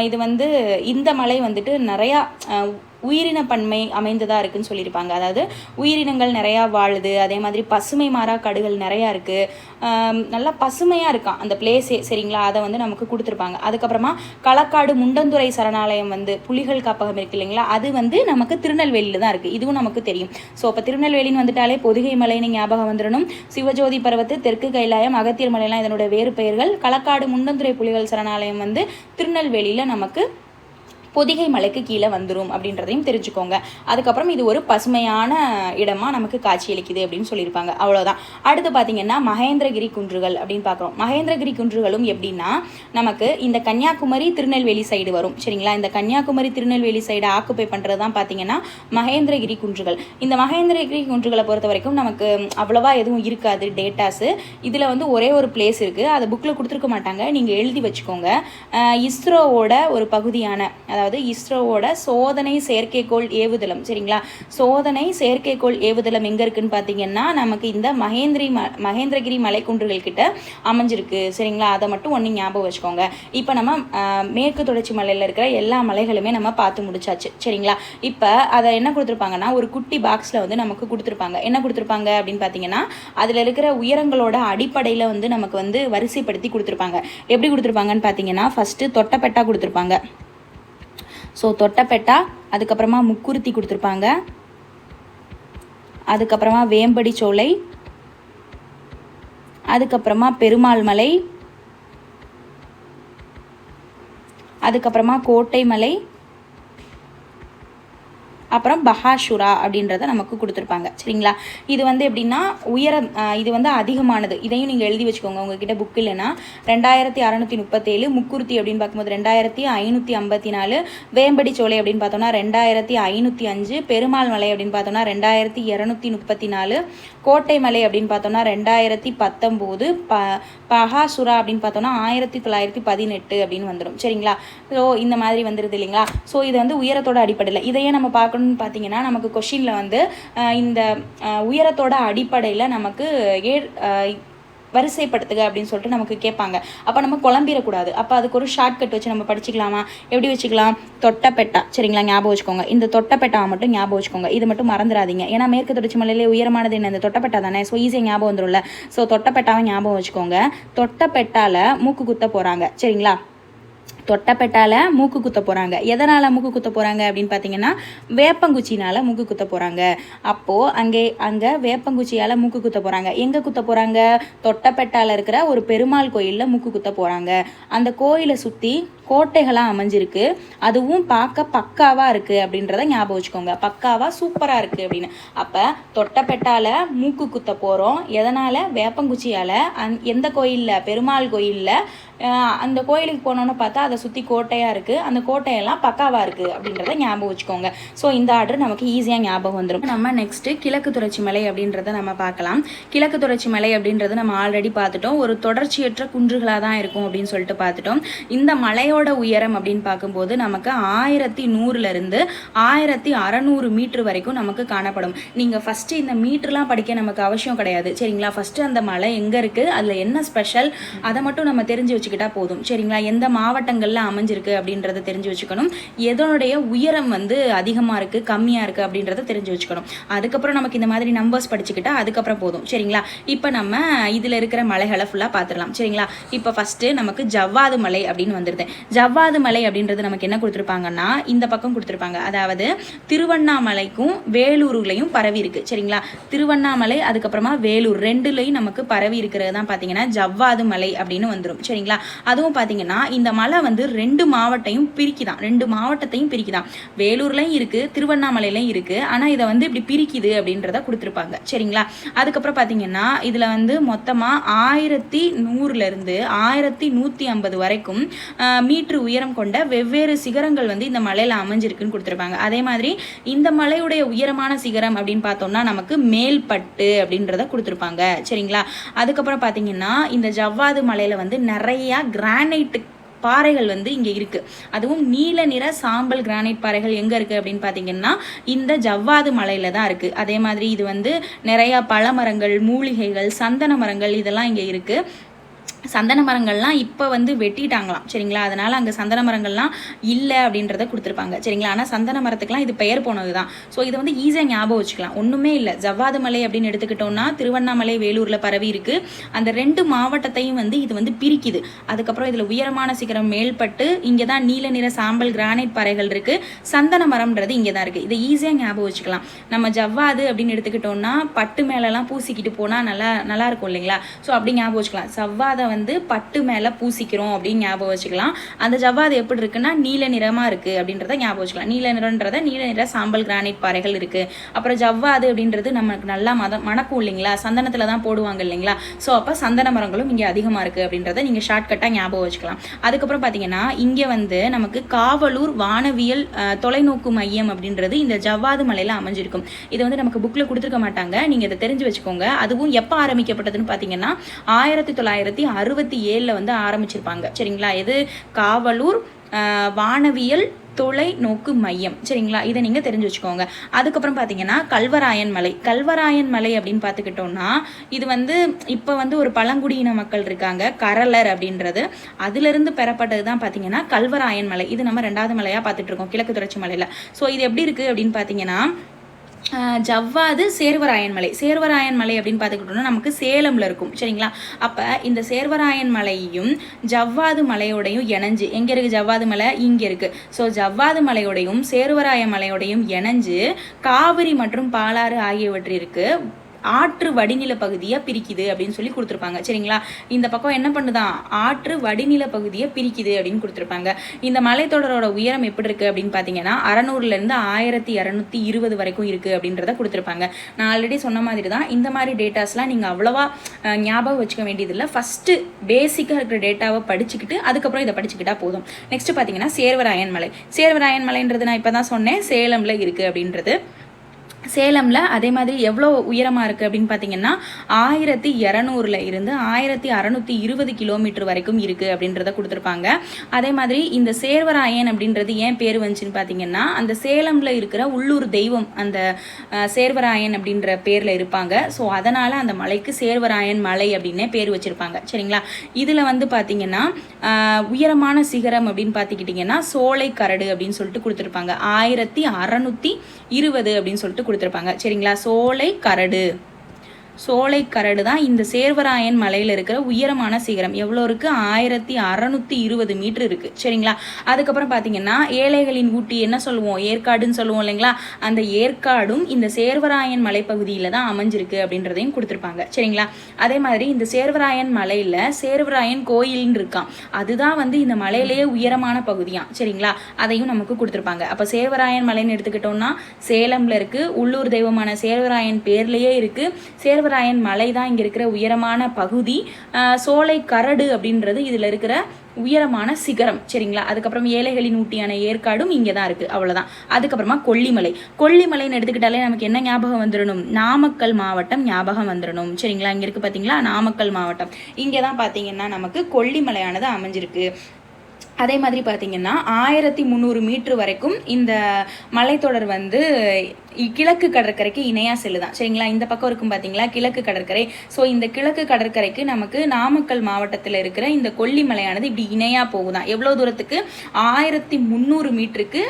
இது வந்து இந்த மலை வந்துட்டு நிறையா உயிரின பன்மை அமைந்ததாக இருக்குதுன்னு சொல்லியிருப்பாங்க. அதாவது உயிரினங்கள் நிறையா வாழுது, அதே மாதிரி பசுமை மாறா காடுகள் நிறையா இருக்குது, நல்லா பசுமையாக இருக்கான் அந்த பிளேஸே. சரிங்களா, அதை வந்து நமக்கு கொடுத்துருப்பாங்க. அதுக்கப்புறமா களக்காடு முண்டந்துறை சரணாலயம் வந்து புலிகள் காப்பகம் இருக்குது இல்லைங்களா, அது வந்து நமக்கு திருநெல்வேலியில் தான் இருக்குது. இதுவும் நமக்கு தெரியும். ஸோ அப்போ திருநெல்வேலின்னு வந்துட்டாலே பொதிகை மலைன்னு ஞாபகம் வந்துடணும். சிவஜோதி பர்வத்து, தெற்கு கைலாயம், அகத்தியர் மலையெல்லாம் இதனோட வேறு பெயர்கள். களக்காடு முண்டந்துறை புலிகள் சரணாலயம் வந்து திருநெல்வேலியில் நமக்கு பொதிகை மலைக்கு கீழே வந்துடும் அப்படின்றதையும் தெரிஞ்சுக்கோங்க. அதுக்கப்புறம் இது ஒரு பசுமையான இடமா நமக்கு காட்சியளிக்குது அப்படின்னு சொல்லியிருப்பாங்க. அவ்வளோதான். அடுத்து பார்த்தீங்கன்னா மகேந்திரகிரி குன்றுகள் அப்படின்னு பார்க்குறோம். மகேந்திரகிரி குன்றுகளும் எப்படின்னா நமக்கு இந்த கன்னியாகுமரி திருநெல்வேலி சைடு வரும். சரிங்களா, இந்த கன்னியாகுமரி திருநெல்வேலி சைடு ஆக்குப்பை பண்ணுறது தான் பார்த்தீங்கன்னா மகேந்திரகிரி குன்றுகள். இந்த மகேந்திரகிரி குன்றுகளை பொறுத்த வரைக்கும் நமக்கு அவ்வளோவா எதுவும் இருக்காது டேட்டாஸு. இதில் வந்து ஒரே ஒரு பிளேஸ் இருக்குது, அதை புக்கில் கொடுத்துருக்க மாட்டாங்க, நீங்கள் எழுதி வச்சுக்கோங்க. இஸ்ரோவோட ஒரு பகுதியான, அதாவது இஸ்ரோவோட சோதனை செயற்கைக்கோள் ஏவுதளம். சரிங்களா, சோதனை செயற்கைக்கோள் ஏவுதளம் எங்கே இருக்குன்னு பார்த்தீங்கன்னா நமக்கு இந்த மகேந்திரகிரி மலைக்குன்றுகள் கிட்ட அமைஞ்சிருக்கு. சரிங்களா, அதை மட்டும் ஒன்று ஞாபகம் வச்சுக்கோங்க. இப்போ நம்ம மேற்கு தொடர்ச்சி மலையில் இருக்கிற எல்லா மலைகளுமே நம்ம பார்த்து முடிச்சாச்சு. சரிங்களா, இப்போ அதை என்ன கொடுத்துருப்பாங்கன்னா ஒரு குட்டி பாக்ஸில் வந்து நமக்கு கொடுத்துருப்பாங்க. என்ன கொடுத்துருப்பாங்க அப்படின்னு பார்த்தீங்கன்னா அதில் இருக்கிற உயரங்களோட அடிப்படையில் வந்து நமக்கு வந்து வரிசைப்படுத்தி கொடுத்துருப்பாங்க. எப்படி கொடுத்துருப்பாங்கன்னு பார்த்தீங்கன்னா ஃபஸ்ட்டு தொட்டப்பெட்டா கொடுத்துருப்பாங்க. ஸோ தொட்டப்பெட்டா, அதுக்கப்புறமா முக்குருத்தி கொடுத்துருப்பாங்க, அதுக்கப்புறமா வேம்படி சோலை, அதுக்கப்புறமா பெருமாள் மலை, அதுக்கப்புறமா கோட்டை மலை, அப்புறம் பஹாஷுரா அப்படின்றத நமக்கு கொடுத்துருப்பாங்க. சரிங்களா, இது வந்து எப்படின்னா உயரம், இது வந்து அதிகமானது. இதையும் நீங்கள் எழுதி வச்சுக்கோங்க உங்ககிட்ட புக் இல்லைன்னா. 2637 முக்குருத்தி அப்படின்னு பார்க்கும்போது 2554, வேம்படி சோலை அப்படின்னு பார்த்தோம்னா 2505, பெருமாள் மலை அப்படின்னு பார்த்தோம்னா 2234, கோட்டை மலை அப்படின்னு பார்த்தோம்னா 2019, பஹாசுரா அப்படின்னு பார்த்தோம்னா 1918 அப்படின்னு வந்துடும். சரிங்களா, ஸோ இந்த மாதிரி வந்துடுது இல்லைங்களா. ஸோ இது வந்து உயரத்தோட அடிப்படையில். இதையே நம்ம பார்க்கணும்னு பார்த்தீங்கன்னா நமக்கு கொஷினில் வந்து இந்த உயரத்தோட அடிப்படையில் நமக்கு வரிசைப்படுத்துக அப்படின்னு சொல்லிட்டு நமக்கு கேட்பாங்க. அப்போ நம்ம குழம்பிடக்கூடாது. அப்போ அதுக்கு ஒரு ஷார்ட்கட் வச்சு நம்ம படிச்சுக்கலாமா? எப்படி வச்சுக்கலாம்? தொட்டப்பெட்டா. சரிங்களா, ஞாபகம் வச்சுக்கோங்க. இந்த தொட்டப்பெட்டாவை மட்டும் ஞாபகம் வச்சுக்கோங்க. இது மட்டும் மறந்துடாதீங்க. ஏன்னா மேற்கு தொடர்ச்சி மலையிலே உயரமானது என்ன? இந்த தொட்டப்பெட்டா தானே. ஸோ ஈஸியாக ஞாபகம் வந்துடும்ல. ஸோ தொட்டப்பெட்டாவை ஞாபகம் வச்சுக்கோங்க. தொட்டப்பெட்டால மூக்கு குத்த போகிறாங்க. சரிங்களா, தொட்டப்பெட்டால மூக்கு குத்த போகிறாங்க. எதனால் மூக்கு குத்த போகிறாங்க அப்படின்னு பார்த்தீங்கன்னா வேப்பங்குச்சினால் மூக்கு குத்த போகிறாங்க. அப்போது அங்கே வேப்பங்குச்சியால் மூக்கு குத்த போகிறாங்க. எங்கே குத்த போகிறாங்க? தொட்டப்பெட்டால இருக்கிற ஒரு பெருமாள் கோயிலில் மூக்கு குத்த போகிறாங்க. அந்த கோயிலை சுற்றி கோட்டைகளாக அமைஞ்சிருக்கு. அதுவும் பார்க்க பக்காவாக இருக்குது அப்படின்றத ஞாபகம் வச்சுக்கோங்க. பக்காவாக சூப்பராக இருக்குது அப்படின்னு. அப்போ தொட்டப்பெட்டால மூக்கு குத்த போகிறோம். எதனால்? வேப்பங்குச்சியால். எந்த கோயிலில்? பெருமாள் கோயிலில். அந்த கோயிலுக்கு போனோன்னு பார்த்தா அதை சுற்றி கோட்டையாக இருக்குது. அந்த கோட்டையெல்லாம் பக்காவாக இருக்குது அப்படின்றத ஞாபகம் வச்சுக்கோங்க. ஸோ இந்த ஆர்டர் நமக்கு ஈஸியாக ஞாபகம் வந்துடும். நம்ம நெக்ஸ்ட்டு கிழக்கு தொடர்ச்சி மலை அப்படின்றத நம்ம பார்க்கலாம். கிழக்கு தொடர்ச்சி மலை அப்படின்றது நம்ம ஆல்ரெடி பார்த்துட்டோம். ஒரு தொடர்ச்சியற்ற குன்றுகளாக தான் இருக்கும் அப்படின்னு சொல்லிட்டு பார்த்துட்டோம். இந்த மலையோட உயரம் அப்படின்னு பார்க்கும்போது நமக்கு 1100 1600 மீட்டர் வரைக்கும் நமக்கு காணப்படும். நீங்கள் ஃபஸ்ட்டு இந்த மீட்டர்லாம் படிக்க நமக்கு அவசியம் கிடையாது. சரிங்களா, ஃபஸ்ட்டு அந்த மலை எங்கே இருக்குது, அதில் என்ன ஸ்பெஷல், அதை மட்டும் நம்ம தெரிஞ்சு வச்சுக்கிட்டா போதும். சரிங்களா, எந்த மாவட்டங்களில் அமைஞ்சிருக்கு அப்படின்றத தெரிஞ்சு வச்சுக்கணும். எதனுடைய உயரம் வந்து அதிகமாக இருக்குது கம்மியாக இருக்குது அப்படின்றத தெரிஞ்சு வச்சுக்கணும். அதுக்கப்புறம் நமக்கு இந்த மாதிரி நம்பர்ஸ் படிச்சுக்கிட்டா அதுக்கப்புறம் போதும். சரிங்களா, இப்போ நம்ம இதில் இருக்கிற மலைகளை ஃபுல்லாக பார்த்துடலாம். சரிங்களா, இப்போ ஃபஸ்ட்டு நமக்கு ஜவ்வாது மலை அப்படின்னு வந்துடுது. ஜவ்வாது மலை அப்படின்றது நமக்கு என்ன கொடுத்துருப்பாங்கன்னா இந்த பக்கம் கொடுத்துருப்பாங்க. அதாவது திருவண்ணாமலைக்கும் வேலூர்லையும் பரவி இருக்குது. சரிங்களா, திருவண்ணாமலை அதுக்கப்புறமா வேலூர் ரெண்டுலையும் நமக்கு பரவி இருக்கிறது தான் பார்த்தீங்கன்னா ஜவ்வாது மலை அப்படின்னு வந்துடும். சரிங்களா, அதுவும் பார்த்தீங்கன்னா இந்த மலை வந்து 2 மாவட்டத்தையும் பிரிக்குதான். வேலூர்லையும் இருக்குது, திருவண்ணாமலையிலையும் இருக்குது. ஆனால் இதை வந்து இப்படி பிரிக்குது அப்படின்றத கொடுத்துருப்பாங்க. சரிங்களா, அதுக்கப்புறம் பார்த்தீங்கன்னா இதில் வந்து மொத்தமாக 1100 1150 வரைக்கும் மீட்டர் உயரம் கொண்ட வெவ்வேறு சிகரங்கள் வந்து இந்த மலையில் அமைஞ்சிருக்குன்னு கொடுத்துருப்பாங்க. அதே மாதிரி இந்த மலையுடைய உயரமான சிகரம் அப்படின்னு பார்த்தோம்னா நமக்கு மேல்பட்டு அப்படின்றத கொடுத்துருப்பாங்க. சரிங்களா, அதுக்கப்புறம் பார்த்தீங்கன்னா இந்த ஜவ்வாது மலையில் வந்து நிறைய கிரானைட் பாறைகள் வந்து இங்கே இருக்குது. அதுவும் நீல நிற சாம்பல் கிரானைட் பாறைகள் எங்கே இருக்குது அப்படின்னு பார்த்தீங்கன்னா இந்த ஜவ்வாது மலையில் தான் இருக்குது. அதே மாதிரி இது வந்து நிறையா பழமரங்கள், மூலிகைகள், சந்தன மரங்கள் இதெல்லாம் இங்கே இருக்குது. சந்தன மரங்கள்லாம் இப்போ வந்து வெட்டிட்டாங்களாம் சரிங்களா. அதனால் அங்கே சந்தன மரங்கள்லாம் இல்லை அப்படின்றத கொடுத்துருப்பாங்க சரிங்களா. ஆனால் சந்தன மரத்துக்குலாம் இது பெயர் போனது தான். ஸோ இதை வந்து ஈஸியாக ஞாபகம் வச்சுக்கலாம். ஒன்றுமே இல்லை, ஜவ்வாது மலை அப்படின்னு எடுத்துக்கிட்டோம்னா திருவண்ணாமலை வேலூரில் பரவி இருக்குது. அந்த 2 மாவட்டத்தையும் வந்து இது வந்து பிரிக்குது. அதுக்கப்புறம் இதில் உயரமான சிகரம் மேல்பட்டு, இங்கே தான் நீல நிற சாம்பல் கிரானைட் பாறைகள் இருக்குது. சந்தன மரம்ன்றது இங்கே தான் இருக்குது. இதை ஈஸியாக ஞாபகம் வச்சுக்கலாம். நம்ம ஜவ்வாது அப்படின்னு எடுத்துக்கிட்டோம்னா பட்டு மேலெல்லாம் பூசிக்கிட்டு போனால் நல்லா இருக்கும் இல்லைங்களா. ஸோ அப்படி ஞாபகம் வச்சுக்கலாம். ஜவ்வாதை வந்து பட்டு மேலே பூசிக்கிறோம் அப்படின்னு ஞாபகம் வச்சுக்கலாம். அந்த ஜவ்வாது எப்படி இருக்குன்னா நீல நிறமாக இருக்குது அப்படின்றத ஞாபகம் வச்சுக்கலாம். நீல நிறன்றத நீல நிற சாம்பல் கிரானைட் பாறைகள் இருக்குது. அப்புறம் ஜவ்வாது அப்படின்றது நமக்கு நல்லா மணக்கும் இல்லைங்களா, சந்தனத்தில் தான் போடுவாங்க இல்லைங்களா. ஸோ அப்போ சந்தன மரங்களும் இங்கே அதிகமாக இருக்குது அப்படின்றத நீங்கள் ஷார்ட்கட்டாக ஞாபகம் வச்சுக்கலாம். அதுக்கப்புறம் பார்த்தீங்கன்னா இங்கே வந்து நமக்கு காவலூர் வானவியல் தொலைநோக்கு மையம் அப்படின்றது இந்த ஜவ்வாது மலையில் அமைஞ்சிருக்கும். இதை வந்து நமக்கு புக்கில் கொடுத்துருக்க மாட்டாங்க, நீங்கள் இதை தெரிஞ்சு வச்சுக்கோங்க. அதுவும் எப்போ ஆரம்பிக்கப்பட்டதுன்னு பார்த்தீங்கன்னா 1967 வந்து ஆரம்பிச்சிருப்பாங்க சரிங்களா. இது காவலூர் வானவியல் தொலைநோக்கு மையம் சரிங்களா. இதை நீங்கள் தெரிஞ்சு வச்சுக்கோங்க. அதுக்கப்புறம் பார்த்தீங்கன்னா கல்வராயன் மலை அப்படின்னு பார்த்துக்கிட்டோம்னா இது வந்து இப்போ வந்து ஒரு பழங்குடியின மக்கள் இருக்காங்க, கரலர் அப்படின்றது, அதிலிருந்து பெறப்பட்டது தான் பார்த்தீங்கன்னா கல்வராயன் மலை. இது நம்ம 2வது மலையாக பார்த்துட்டு இருக்கோம் கிழக்கு தொடர்ச்சி மலையில். ஸோ இது எப்படி இருக்குது அப்படின்னு பார்த்தீங்கன்னா ஜவ்வாது சேர்வராயன் மலை அப்படின்னு பார்த்துக்கிட்டோம்னா நமக்கு சேலமில் இருக்கும் சரிங்களா. அப்போ இந்த சேர்வராயன் மலையும் ஜவ்வாது மலையோடையும் இணைஞ்சு, எங்கே இருக்குது ஜவ்வாது மலை, இங்கே இருக்குது. ஸோ ஜவ்வாது மலையோடையும் சேர்வராயன் மலையோடையும் இணைஞ்சு காவிரி மற்றும் பாலாறு ஆகியவற்றிற்கு ஆற்று வடிநில பகுதியை பிரிக்குது அப்படின்னு சொல்லி கொடுத்துருப்பாங்க சரிங்களா. இந்த பக்கம் என்ன பண்ணுதான், ஆற்று வடிநில பகுதியை பிரிக்குது அப்படின்னு கொடுத்துருப்பாங்க. இந்த மலைத்தொடரோட உயரம் எப்படி இருக்குது அப்படின்னு பார்த்தீங்கன்னா 600லேருந்து 1220 வரைக்கும் இருக்குது அப்படின்றத கொடுத்துருப்பாங்க. நான் ஆல்ரெடி சொன்ன மாதிரி தான் இந்த மாதிரி டேட்டாஸ்லாம் நீங்கள் அவ்வளோவா ஞாபகம் வச்சுக்க வேண்டியதில்லை. ஃபஸ்ட்டு பேசிக்காக இருக்கிற டேட்டாவை படிச்சுக்கிட்டு அதுக்கப்புறம் இதை படிச்சுக்கிட்டா போதும். நெக்ஸ்ட் பார்த்தீங்கன்னா சேர்வராயன் மலைன்றது நான் இப்போ தான் சொன்னேன் சேலமில் இருக்குது அப்படின்றது. சேலமில் அதே மாதிரி எவ்வளோ உயரமாக இருக்குது அப்படின்னு பார்த்தீங்கன்னா 1200 இருந்து 1620 கிலோமீட்டர் வரைக்கும் இருக்குது அப்படின்றத கொடுத்துருப்பாங்க. அதே மாதிரி இந்த சேர்வராயன் அப்படின்றது ஏன் பேர் வந்துச்சுன்னு பார்த்தீங்கன்னா அந்த சேலமில் இருக்கிற உள்ளூர் தெய்வம் அந்த சேர்வராயன் அப்படின்ற பேரில் இருப்பாங்க. ஸோ அதனால் அந்த மலைக்கு சேர்வராயன் மலை அப்படின்னே பேர் வச்சுருப்பாங்க சரிங்களா. இதில் வந்து பார்த்தீங்கன்னா உயரமான சிகரம் அப்படின்னு பார்த்துக்கிட்டிங்கன்னா சோலை கரடு அப்படின்னு சொல்லிட்டு கொடுத்துருப்பாங்க. 1620 அப்படின்னு சொல்லிட்டு கொடுத்துருப்பாங்க சரிங்களா. சோலை கரடு தான் இந்த சேர்வராயன் மலையில் இருக்கிற உயரமான சிகரம். எவ்வளோ இருக்குது, 1620 மீட்டர் இருக்குது சரிங்களா. அதுக்கப்புறம் பார்த்தீங்கன்னா ஏழைகளின் ஊட்டி என்ன சொல்லுவோம், ஏற்காடுன்னு சொல்லுவோம் இல்லைங்களா. அந்த ஏற்காடும் இந்த சேர்வராயன் மலைப்பகுதியில் தான் அமைஞ்சிருக்கு அப்படின்றதையும் கொடுத்துருப்பாங்க சரிங்களா. அதே மாதிரி இந்த சேர்வராயன் மலையில் சேர்வராயன் கோயில்னு இருக்கான், அதுதான் வந்து இந்த மலையிலேயே உயரமான பகுதியாம் சரிங்களா. அதையும் நமக்கு கொடுத்துருப்பாங்க. அப்போ சேர்வராயன் மலைன்னு எடுத்துக்கிட்டோம்னா சேலமில் இருக்குது, உள்ளூர் தெய்வமான சேர்வராயன் பேர்லேயே இருக்குது. சேர்வராயன் மலை தான் இங்கே இருக்கிற உயரமான பகுதி. சோலை கரடு அப்படின்றது இதில் இருக்கிற உயரமான சிகரம் சரிங்களா. அதுக்கப்புறம் ஏழைகளின் ஊட்டியான ஏற்காடும் இங்கே தான் இருக்குது, அவ்வளோதான். அதுக்கப்புறமா கொல்லிமலைன்னு எடுத்துக்கிட்டாலே நமக்கு என்ன ஞாபகம் வந்துடணும், நாமக்கல் மாவட்டம் ஞாபகம் வந்துடணும் சரிங்களா. இங்கே இருக்குது பார்த்தீங்களா நாமக்கல் மாவட்டம், இங்கே தான் பார்த்தீங்கன்னா நமக்கு கொல்லிமலையானது அமைஞ்சிருக்கு. அதே மாதிரி பார்த்தீங்கன்னா 1300 மீட்டர் வரைக்கும் இந்த மலைத்தொடர் வந்து கிழக்கு கடற்கரைக்கு இணையாக செல்லுதான் சரிங்களா. இந்த பக்கம் இருக்கும் பார்த்தீங்களா கிழக்கு கடற்கரை. ஸோ இந்த கிழக்கு கடற்கரைக்கு நமக்கு நாமக்கல் மாவட்டத்தில் இருக்கிற இந்த கொல்லிமலையானது இப்படி இணையாக போகுதான். எவ்வளோ தூரத்துக்கு, 1300 மீட்டருக்கு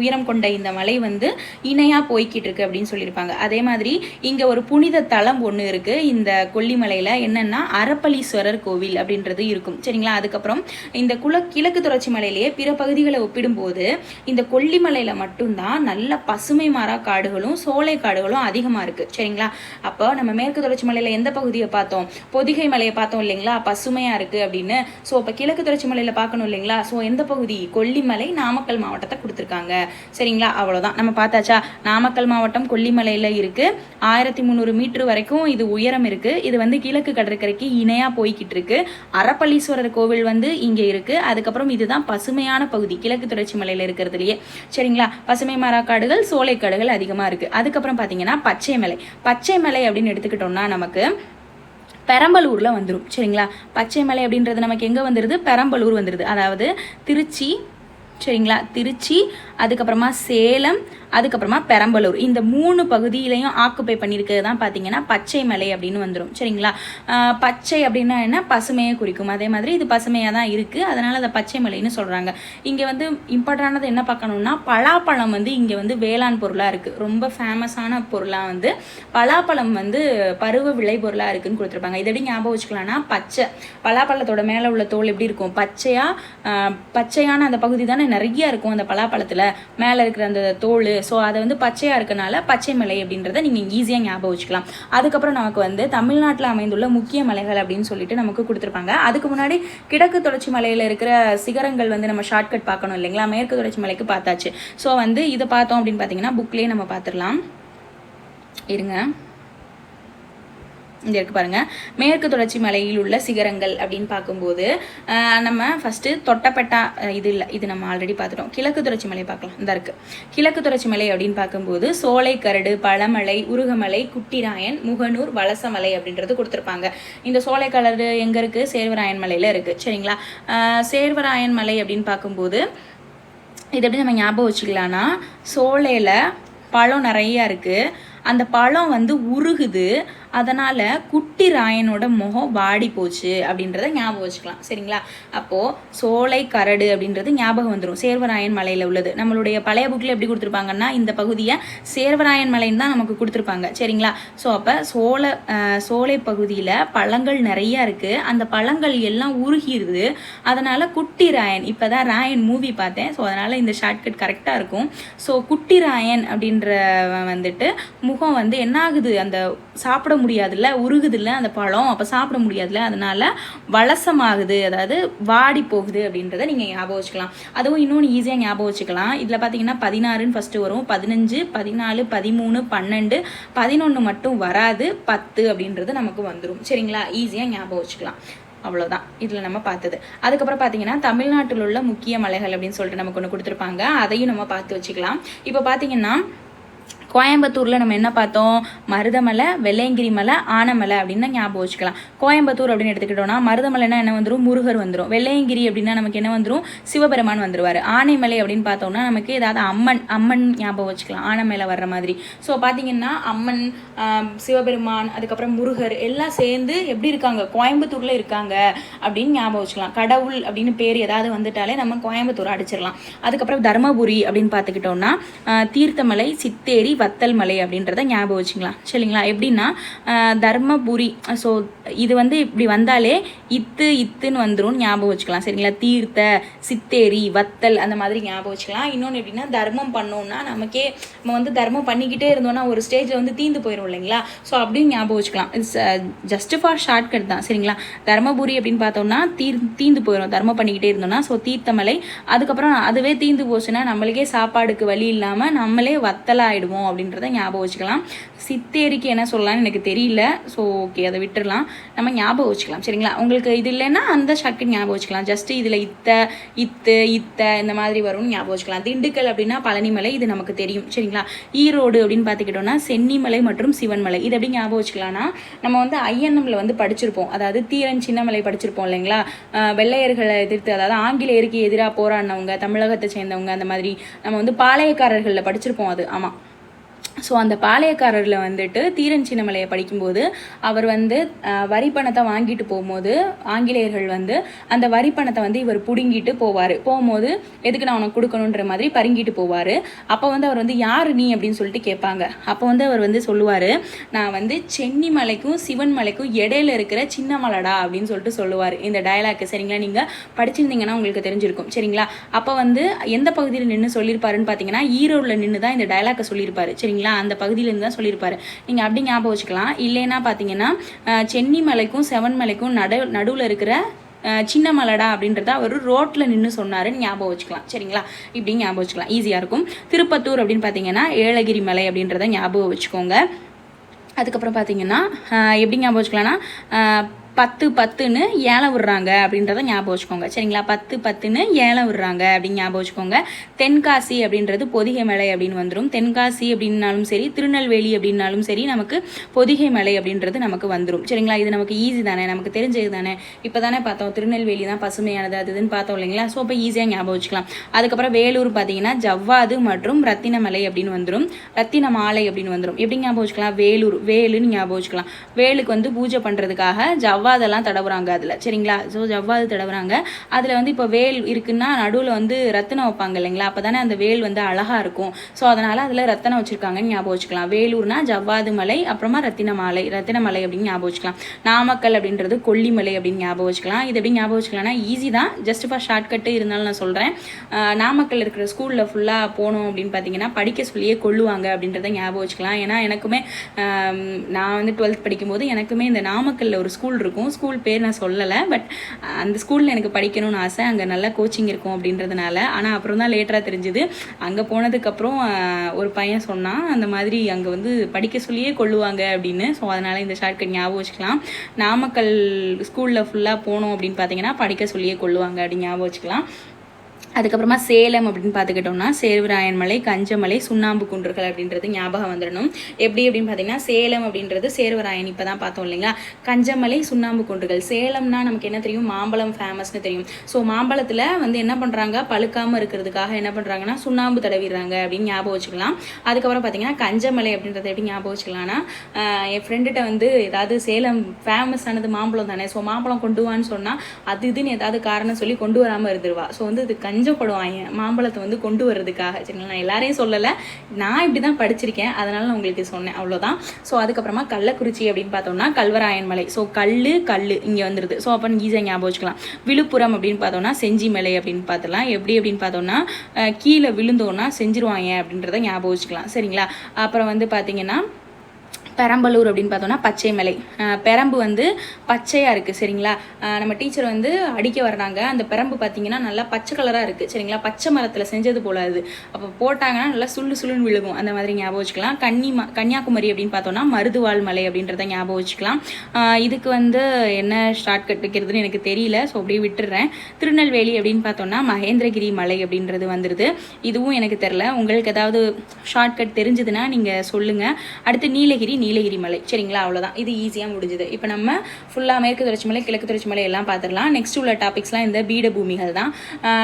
உயரம் கொண்ட இந்த மலை வந்து இணையாக போய்கிட்டு இருக்கு அப்படின்னு சொல்லியிருப்பாங்க. அதே மாதிரி இங்கே ஒரு புனித தலம் ஒன்று இருக்குது இந்த கொல்லிமலையில், என்னென்னா அரப்பளீஸ்வரர் கோவில் அப்படின்றது இருக்கும் சரிங்களா. அதுக்கப்புறம் இந்த கிழக்கு தொடர்ச்சி மலையிலேயே பிற பகுதிகளை ஒப்பிடும்போது இந்த கொல்லிமலையில் மட்டும்தான் நல்ல பசுமை மாறா காடுகளும் சோலை காடுகளும் அதிகமாக இருக்குது சரிங்களா. அப்போ நம்ம மேற்கு தொடர்ச்சி மலையில் எந்த பகுதியை பார்த்தோம், பொதிகை மலையை பார்த்தோம் இல்லைங்களா, பசுமையாக இருக்குது அப்படின்னு. ஸோ இப்போ கிழக்கு தொடர்ச்சி மலையில் பார்க்கணும் இல்லைங்களா. ஸோ எந்த பகுதி, கொல்லிமலை நாமக்கல் மாவட்டத்தை கொடுத்துருக்காங்க சரிங்களா. அவ்வளோதான் நம்ம பார்த்தாச்சா. நாமக்கல் மாவட்டம் கொல்லிமலையில் இருக்குது, 1300 மீட்டர் வரைக்கும் இது உயரம் இருக்குது. இது வந்து கிழக்கு கடற்கரைக்கு இணையாக போய்கிட்டு இருக்கு. அரப்பளீஸ்வரர் கோவில் வந்து இங்கே இருக்குது. அதுக்கப்புறம் இதுதான் பசுமையான பகுதி கிழக்கு தொடர்ச்சி மலையில் இருக்கிறதுலையே சரிங்களா. பசுமை மாறா காடுகள் சோலை காடுகள் அதிகமாக இருக்குது. அதுக்கப்புறம் பார்த்தீங்கன்னா பச்சை மலை அப்படின்னு எடுத்துக்கிட்டோம்னா நமக்கு பெரம்பலூரில் வந்துடும் சரிங்களா. பச்சை மலை அப்படின்றது நமக்கு எங்கே வந்துடுது, பெரம்பலூர் வந்துடுது. அதாவது திருச்சி சரிங்களா. திருச்சி அதுக்கப்புறமா சேலம், அதுக்கப்புறமா பெரம்பலூர், இந்த 3 பகுதியிலையும் ஆக்குப்பை பண்ணியிருக்கிறது தான் பார்த்தீங்கன்னா பச்சை மலை அப்படின்னு வந்துடும். சரிங்களா? பச்சை அப்படின்னா என்ன, பசுமையை குறிக்கும். அதே மாதிரி இது பசுமையாக தான் இருக்குது, அதனால் அதை பச்சை மலைன்னு சொல்கிறாங்க. இங்கே வந்து இம்பார்ட்டண்டானது என்ன பார்க்கணுன்னா, பலாப்பழம் வந்து இங்கே வந்து வேளாண் பொருளாக இருக்குது. ரொம்ப ஃபேமஸான பொருளாக வந்து பலாப்பழம் வந்து பருவ விளை பொருளாக இருக்குதுன்னு கொடுத்துருப்பாங்க. இதை எப்படி ஞாபகம் வச்சுக்கலாம்னா, பச்சை பலாப்பழத்தோட மேலே உள்ள தோல் எப்படி இருக்கும், பச்சையான அந்த பகுதி தானே நிறைய இருக்கும் அந்த பலாப்பழத்தில் மேலே இருக்கிற அந்த தோல். ஸோ அதை வந்து பச்சையாக இருக்கனால பச்சை மலை அப்படின்றத நீங்கள் ஈஸியாக ஞாபகம் வச்சுக்கலாம். அதுக்கப்புறம் நமக்கு வந்து தமிழ்நாட்டில் அமைந்துள்ள முக்கிய மலைகள் அப்படின்னு சொல்லிட்டு நமக்கு கொடுத்துருப்பாங்க. அதுக்கு முன்னாடி கிழக்கு தொடர்ச்சி மலையில் இருக்கிற சிகரங்கள் வந்து நம்ம ஷார்ட்கட் பார்க்கணும் இல்லைங்களா? மேற்கு தொடர்ச்சி மலைக்கு பார்த்தாச்சு. ஸோ வந்து இதை பார்த்தோம் அப்படின்னு பார்த்தீங்கன்னா புக்லேயே நம்ம பார்த்துடலாம். இருங்க, இங்கே இருக்குது பாருங்கள். மேற்கு தொடர்ச்சி மலையில் உள்ள சிகரங்கள் அப்படின்னு பார்க்கும்போது நம்ம ஃபஸ்ட்டு தொட்டப்பட்டா இது இல்லை, இது நம்ம ஆல்ரெடி பார்த்துட்டோம். கிழக்கு தொடர்ச்சி மலை பார்க்கலாம். இந்த இருக்குது கிழக்கு தொடர்ச்சி மலை அப்படின்னு பார்க்கும்போது சோலை கரடு, பழமலை, உருகமலை, குட்டிராயன், முகனூர், வலசமலை அப்படின்றது கொடுத்துருப்பாங்க. இந்த சோலை கரடு எங்கே இருக்குது, சேர்வராயன் மலையில் இருக்குது. சரிங்களா? சேர்வராயன் மலை அப்படின்னு பார்க்கும்போது இது எப்படி நம்ம ஞாபகம் வச்சுக்கலான்னா, சோலையில் பழம் நிறையா இருக்குது, அந்த பழம் வந்து உருகுது, அதனால் குட்டி ராயனோட முகம் வாடி போச்சு அப்படின்றத ஞாபகம் வச்சுக்கலாம். சரிங்களா? அப்போது சோலை கரடு அப்படின்றது ஞாபகம் வந்துடும். சேர்வராயன் மலையில் உள்ளது. நம்மளுடைய பழைய புக்கில் எப்படி கொடுத்துருப்பாங்கன்னா, இந்த பகுதியை சேர்வராயன் மலைன்னு தான் நமக்கு கொடுத்துருப்பாங்க. சரிங்களா? ஸோ அப்போ சோலை பகுதியில் பழங்கள் நிறையா இருக்குது, அந்த பழங்கள் எல்லாம் உருகிடுது, அதனால் குட்டி ராயன், இப்போ தான் ராயன் மூவி பார்த்தேன், ஸோ அதனால் இந்த ஷார்ட்கட் கரெக்டாக இருக்கும். ஸோ குட்டி ராயன் அப்படின்ற வந்துட்டு முகம் வந்து என்ன ஆகுது, அந்த சாப்பிட முடியாதுல்ல, உருகுதில்ல அந்த பழம், அப்போ சாப்பிட முடியாதுல்ல, அதனால வலசமாகுது, அதாவது வாடி போகுது அப்படின்றத நீங்கள் ஞாபகம் வச்சுக்கலாம். அதுவும் இன்னொன்று ஈஸியாக ஞாபகம் வச்சுக்கலாம். இதில் பார்த்தீங்கன்னா 16ன்னு ஃபஸ்ட்டு வரும், 15, 14, 13, 12, 11 மட்டும் வராது, 10 அப்படின்றது நமக்கு வந்துடும். சரிங்களா? ஈஸியாக ஞாபகம் வச்சுக்கலாம். அவ்வளோதான் இதில் நம்ம பார்த்தது. அதுக்கப்புறம் பார்த்தீங்கன்னா தமிழ்நாட்டில் உள்ள முக்கிய மலைகள் அப்படின்னு சொல்லிட்டு நமக்கு ஒன்று கொடுத்துருப்பாங்க, அதையும் நம்ம பார்த்து வச்சுக்கலாம். இப்போ பார்த்தீங்கன்னா கோயம்புத்தூரில் நம்ம என்ன பார்த்தோம், மருதமலை, வெள்ளையங்கிரி மலை, ஆனமலை அப்படின்னு ஞாபகம் வச்சுக்கலாம். கோயம்புத்தூர் அப்படின்னு எடுத்துக்கிட்டோம்னா மருதமலைன்னா என்ன வந்துடும், முருகர் வந்துடும். வெள்ளையங்கிரி அப்படின்னா நமக்கு என்ன வந்துடும், சிவபெருமான் வந்துருவார். ஆனைமலை அப்படின்னு பார்த்தோம்னா நமக்கு ஏதாவது அம்மன் ஞாபகம் வச்சுக்கலாம், ஆனைமலை வர்ற மாதிரி. ஸோ பார்த்தீங்கன்னா அம்மன், சிவபெருமான், அதுக்கப்புறம் முருகர் எல்லாம் சேர்ந்து எப்படி இருக்காங்க, கோயம்புத்தூரில் இருக்காங்க அப்படின்னு ஞாபகம் வச்சுக்கலாம். கடவுள் அப்படின்னு பேர் ஏதாவது வந்துட்டாலே நம்ம கோயம்புத்தூர் அடிச்சிடலாம். அதுக்கப்புறம் தர்மபுரி அப்படின்னு பார்த்துக்கிட்டோம்னா தீர்த்தமலை, சித்தேரி, வத்தல் மலை அப்படின்றத ஞாபகம் வச்சுக்கலாம். சரிங்களா? எப்படின்னா தர்மபுரி, ஸோ இது வந்து இப்படி வந்தாலே இத்துன்னு வந்துடும், ஞாபகம் வச்சுக்கலாம். சரிங்களா? தீர்த்த, சித்தேரி, வத்தல் அந்த மாதிரி ஞாபகம் வச்சுக்கலாம். இன்னொன்று எப்படின்னா தர்மம் பண்ணோம்னா நமக்கே நம்ம வந்து தர்மம் பண்ணிக்கிட்டே இருந்தோம்னா ஒரு ஸ்டேஜில் வந்து தீந்து போயிடும் இல்லைங்களா? ஸோ அப்படின்னு ஞாபகம் வச்சுக்கலாம். இட்ஸ் ஜஸ்ட் ஃபார் ஷார்ட்கட் தான். சரிங்களா? தர்மபுரி அப்படின்னு பார்த்தோம்னா தீந்து போயிடும் தர்மம் பண்ணிக்கிட்டே இருந்தோம்னா. ஸோ தீர்த்தமலை, அதுக்கப்புறம் அதுவே தீந்து போச்சுன்னா நம்மளுக்கே சாப்பாடுக்கு வழி இல்லாமல் நம்மளே வத்தலாகிடுவோம் அப்படின்றத ஞாபகம் வச்சுக்கலாம். சித்தேரிக்கு என்ன சொல்லலாம்னு எனக்கு தெரியல, ஸோ ஓகே அதை விட்டுடலாம், நம்ம ஞாபகம் வச்சுக்கலாம். சரிங்களா? உங்களுக்கு இது இல்லைன்னா அந்த ஷார்ட்கட் ஞாபகம் வச்சுக்கலாம். ஜஸ்ட் இதில் இத்த இந்த மாதிரி வரும்னு ஞாபகம் வச்சுக்கலாம். திண்டுக்கல் அப்படின்னா பழனிமலை, இது நமக்கு தெரியும். சரிங்களா? ஈரோடு அப்படின்னு பார்த்துக்கிட்டோம்னா சென்னிமலை மற்றும் சிவன்மலை. இது எப்படி ஞாபகம் வச்சுக்கலாம்னா, நம்ம வந்து ஐஎன்எம்ல வந்து படிச்சிருப்போம், அதாவது தீரன் சின்னமலை படிச்சிருப்போம் இல்லைங்களா? வெள்ளையர்களை எதிர்த்து, அதாவது ஆங்கிலேயருக்கு எதிராக போராடினவங்க, தமிழகத்தை சேர்ந்தவங்க, அந்த மாதிரி நம்ம வந்து பாளையக்காரர்களில் படிச்சிருப்போம். அது ஆமாம். ஸோ அந்த பாளையக்காரரில் வந்துட்டு தீரன் சின்னமலையை படிக்கும்போது அவர் வந்து வரி பணத்தை வாங்கிட்டு போகும்போது ஆங்கிலேயர்கள் வந்து அந்த வரி பணத்தை வந்து இவர் பிடுங்கிட்டு போகும்போது எதுக்கு நான் உனக்கு கொடுக்கணுன்ற மாதிரி பறிங்கிட்டு போவார். அப்போ வந்து அவர் வந்து யார் நீ அப்படின்னு சொல்லிட்டு கேட்பாங்க. அப்போ வந்து அவர் வந்து சொல்லுவார், நான் வந்து சென்னிமலைக்கும் சிவன்மலைக்கும் இடையில இருக்கிற சின்ன மலைடா அப்படின்னு சொல்லிட்டு சொல்லுவார். இந்த டயலாக் சரிங்களா? நீங்கள் படிச்சிருந்தீங்கன்னா உங்களுக்கு தெரிஞ்சிருக்கும். சரிங்களா? அப்போ வந்து எந்த பகுதியில் நின்று சொல்லியிருப்பாருன்னு பார்த்தீங்கன்னா ஈரோடில் நின்று தான் இந்த டயலாக்கை சொல்லியிருப்பாரு. சரிங்களா? அந்த பகுதியிலேருந்து தான் சொல்லியிருப்பாரு. நீங்கள் அப்படி ஞாபகம் வச்சுக்கலாம். இல்லைன்னா பார்த்தீங்கன்னா சென்னிமலைக்கும் செவன்மலைக்கும் நடுவில் இருக்கிற சின்ன மலைடா அப்படின்றத அவர் ரோட்டில் நின்று சொன்னாருன்னு ஞாபகம் வச்சுக்கலாம். சரிங்களா? இப்படி ஞாபகம் வச்சுக்கலாம், ஈஸியாக இருக்கும். திருப்பத்தூர் அப்படின்னு பார்த்தீங்கன்னா ஏலகிரி மலை அப்படின்றத ஞாபகம் வச்சுக்கோங்க. அதுக்கப்புறம் பார்த்தீங்கன்னா எப்படி ஞாபகம் வச்சுக்கலாம்னா 10 ஏலம் விடுறாங்க அப்படின்றத ஞாபகம் வச்சுக்கோங்க. சரிங்களா? 10 ஏலம் விடுறாங்க அப்படின்னு ஞாபகம் வச்சுக்கோங்க. தென்காசி அப்படின்றது பொதிகை மலை அப்படின்னு வந்துடும். தென்காசி அப்படின்னாலும் சரி, திருநெல்வேலி அப்படின்னாலும் சரி, நமக்கு பொதிகை மலை அப்படின்றது நமக்கு வந்துடும். சரிங்களா? இது நமக்கு ஈஸி தானே, நமக்கு தெரிஞ்சது தானே. இப்போ தானே பார்த்தோம் திருநெல்வேலி தான் பசுமையானது அதுன்னு பார்த்தோம் இல்லைங்களா? ஸோ அப்போ ஈஸியாக ஞாபகம் வச்சுக்கலாம். அதுக்கப்புறம் வேலூர் பார்த்தீங்கன்னா ஜவ்வாது மற்றும் ரத்தினமலை அப்படின்னு வந்துடும். ரத்தின மாலை அப்படின்னு வந்துடும். எப்படி ஞாபகம் வச்சுக்கலாம்? வேலூர் வேலுன்னு ஞாபகம் வச்சுக்கலாம். வேலுக்கு வந்து பூஜை பண்ணுறதுக்காக ஜவ்வாதெல்லாம் தடவுறாங்க அதில். சரிங்களா? ஸோ ஜவ்வாது தடவுறாங்க. அதில் வந்து இப்போ வேல் இருக்குன்னா நடுவில் வந்து ரத்தினம் வைப்பாங்க இல்லைங்களா? அப்போ தானே அந்த வேல் வந்து அழகாக இருக்கும். ஸோ அதனால் அதில் ரத்தினம் வச்சுருக்காங்கன்னு ஞாபகம் வச்சுக்கலாம். வேலூர்னா ஜவ்வாது மலை, அப்புறமா ரத்தினமலை அப்படின்னு ஞாபகம் வச்சுக்கலாம். நாமக்கல் அப்படின்றது கொல்லிமலை அப்படின்னு ஞாபகம் வச்சுக்கலாம். இது எப்படி ஞாபகம் வச்சுக்கலாம்னா ஈஸி தான், ஜஸ்ட் ஃபார் ஷார்ட்கட்டு. இருந்தாலும் நான் சொல்கிறேன், நாமக்கல் இருக்கிற ஸ்கூலில் ஃபுல்லாக போனோம் அப்படின்னு பார்த்தீங்கன்னா படிக்க சொல்லியே கொள்ளுவாங்க அப்படின்றத ஞாபகம் வச்சுக்கலாம். ஏன்னா எனக்குமே நான் வந்து 12th படிக்கும்போது எனக்குமே இந்த நாமக்கல்லில் ஒரு ஸ்கூல் இருக்கும். ஸ்கூல் பேர் நான் சொல்லலை, பட் அந்த ஸ்கூலில் எனக்கு படிக்கணும்னு ஆசை. அங்கே நல்லா கோச்சிங் இருக்கும் அப்படின்றதுனால. ஆனால் அப்புறம் தான் லேட்டராக தெரிஞ்சுது. அங்கே போனதுக்கப்புறம் ஒரு பையன் சொன்னான், அந்த மாதிரி அங்கே வந்து படிக்க சொல்லியே கொள்ளுவாங்க அப்படின்னு. ஸோ அதனால் இந்த ஷார்ட்கட் ஞாபகம் வச்சுக்கலாம். நாமக்கல் ஸ்கூலில் ஃபுல்லாக போனோம் அப்படின்னு பார்த்தீங்கன்னா படிக்க சொல்லியே கொள்ளுவாங்க அப்படின்னு ஞாபகம் வச்சுக்கலாம். அதுக்கப்புறமா சேலம் அப்படின்னு பார்த்துக்கிட்டோம்னா சேர்வராயன் மலை, கஞ்சமலை, சுண்ணாம்பு குன்றுகள் அப்படின்றது ஞாபகம் வந்துடணும். எப்படி அப்படின்னு பார்த்தீங்கன்னா சேலம் அப்படின்றது சேர்வராயன் இப்போ தான் பார்த்தோம் இல்லைங்களா? கஞ்சமலை, சுண்ணாம்பு குன்றுகள். சேலம்னா நமக்கு என்ன தெரியும்? மாம்பழம் ஃபேமஸ்னு தெரியும். ஸோ மாம்பழத்தில் வந்து என்ன பண்ணுறாங்க, பழுக்காமல் இருக்கிறதுக்காக என்ன பண்ணுறாங்கன்னா சுண்ணாம்பு தடவிடுறாங்க அப்படின்னு ஞாபகம் வச்சுக்கலாம். அதுக்கப்புறம் பார்த்தீங்கன்னா கஞ்சமலை அப்படின்றத எப்படி ஞாபகம் வச்சுக்கலாம்னா, என் ஃப்ரெண்டுகிட்ட வந்து ஏதாவது சேலம் ஃபேமஸானது மாம்பழம் தானே, ஸோ மாம்பழம் கொண்டு வான்னு சொன்னால் அது இதுன்னு ஏதாவது காரணம் சொல்லி கொண்டு வராமல் இருந்துருவா. ஸோ வந்து இது கஞ்சப்படுவாங்க மாம்பழத்தை வந்து கொண்டு வர்றதுக்காக. சரிங்களா? நான் எல்லாரையும் சொல்லலை, நான் இப்படி தான் படிச்சிருக்கேன், அதனால நான் உங்களுக்கு சொன்னேன், அவ்வளோதான். ஸோ அதுக்கப்புறமா கள்ளக்குறிச்சி அப்படின்னு பார்த்தோம்னா கல்வராயன் மலை. ஸோ கல் இங்கே வந்துடுது. ஸோ அப்போ ஈஸியாக ஞாபகம் வச்சுக்கலாம். விழுப்புரம் அப்படின்னு பார்த்தோம்னா செஞ்சி மலை அப்படின்னு பார்த்துலாம். எப்படி அப்படின்னு பார்த்தோம்னா கீழே விழுந்தோன்னா செஞ்சிருவாங்க அப்படின்றத ஞாபகம் வச்சுக்கலாம். சரிங்களா? அப்புறம் வந்து பார்த்தீங்கன்னா பெரம்பலூர் அப்படின்னு பார்த்தோம்னா பச்சை மலை. பெரம்பு வந்து பச்சையாக இருக்குது. சரிங்களா? நம்ம டீச்சர் வந்து அடிக்க வர்றாங்க. அந்த பெரம்பு பார்த்தீங்கன்னா நல்லா பச்சை கலராக இருக்குது. சரிங்களா? பச்சை மரத்தில் செஞ்சது போல அது. அப்போ போட்டாங்கன்னா நல்லா சுள்ளுன்னு விழுகும். அந்த மாதிரி ஞாபகம் வச்சுக்கலாம். கன்னியாகுமரி அப்படின்னு பார்த்தோம்னா மருதுவாள் மலை அப்படின்றத ஞாபகம் வச்சுக்கலாம். இதுக்கு வந்து என்ன ஷார்ட் கட் வைக்கிறதுன்னு எனக்கு தெரியல, ஸோ அப்படியே விட்டுடுறேன். திருநெல்வேலி அப்படின்னு பார்த்தோம்னா மகேந்திரகிரி மலை அப்படின்றது வந்துடுது. இதுவும் எனக்கு தெரில, உங்களுக்கு ஏதாவது ஷார்ட்கட் தெரிஞ்சதுன்னா நீங்கள் சொல்லுங்கள். அடுத்து நீலகிரி மலை. சரிங்களா? அவ்வளோதான். இது ஈஸியாக முடிஞ்சுது. இப்போ நம்ம ஃபுல்லாக மேற்கு தொடர்ச்சி மலை, கிழக்கு தொடர்ச்சி மலை எல்லாம் பார்த்துடலாம். நெக்ஸ்ட் உள்ள டாபிக்ஸ்லாம் இந்த பீடபூமிகள் தான்.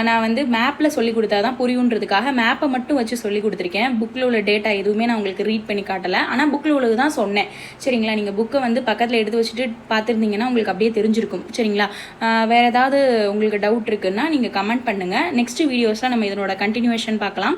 நான் வந்து மேப்பில் சொல்லி கொடுத்தா தான் புரியுன்றதுக்காக மேப்பை மட்டும் வச்சு சொல்லி கொடுத்துருக்கேன். புக்கில் உள்ள டேட்டா எதுவுமே நான் உங்களுக்கு ரீட் பண்ணி காட்டலை, ஆனால் புக்கில் உள்ளது தான் சொன்னேன். சரிங்களா? நீங்கள் புக்கை வந்து பக்கத்தில் எடுத்து வச்சுட்டு பார்த்துருந்தீங்கன்னா உங்களுக்கு அப்படியே தெரிஞ்சிருக்கும். சரிங்களா? வேறு ஏதாவது உங்களுக்கு டவுட் இருக்குன்னா நீங்கள் கமெண்ட் பண்ணுங்கள். நெக்ஸ்ட் வீடியோஸில் நம்ம இதனோட கண்டினியூவேஷன் பார்க்கலாம்.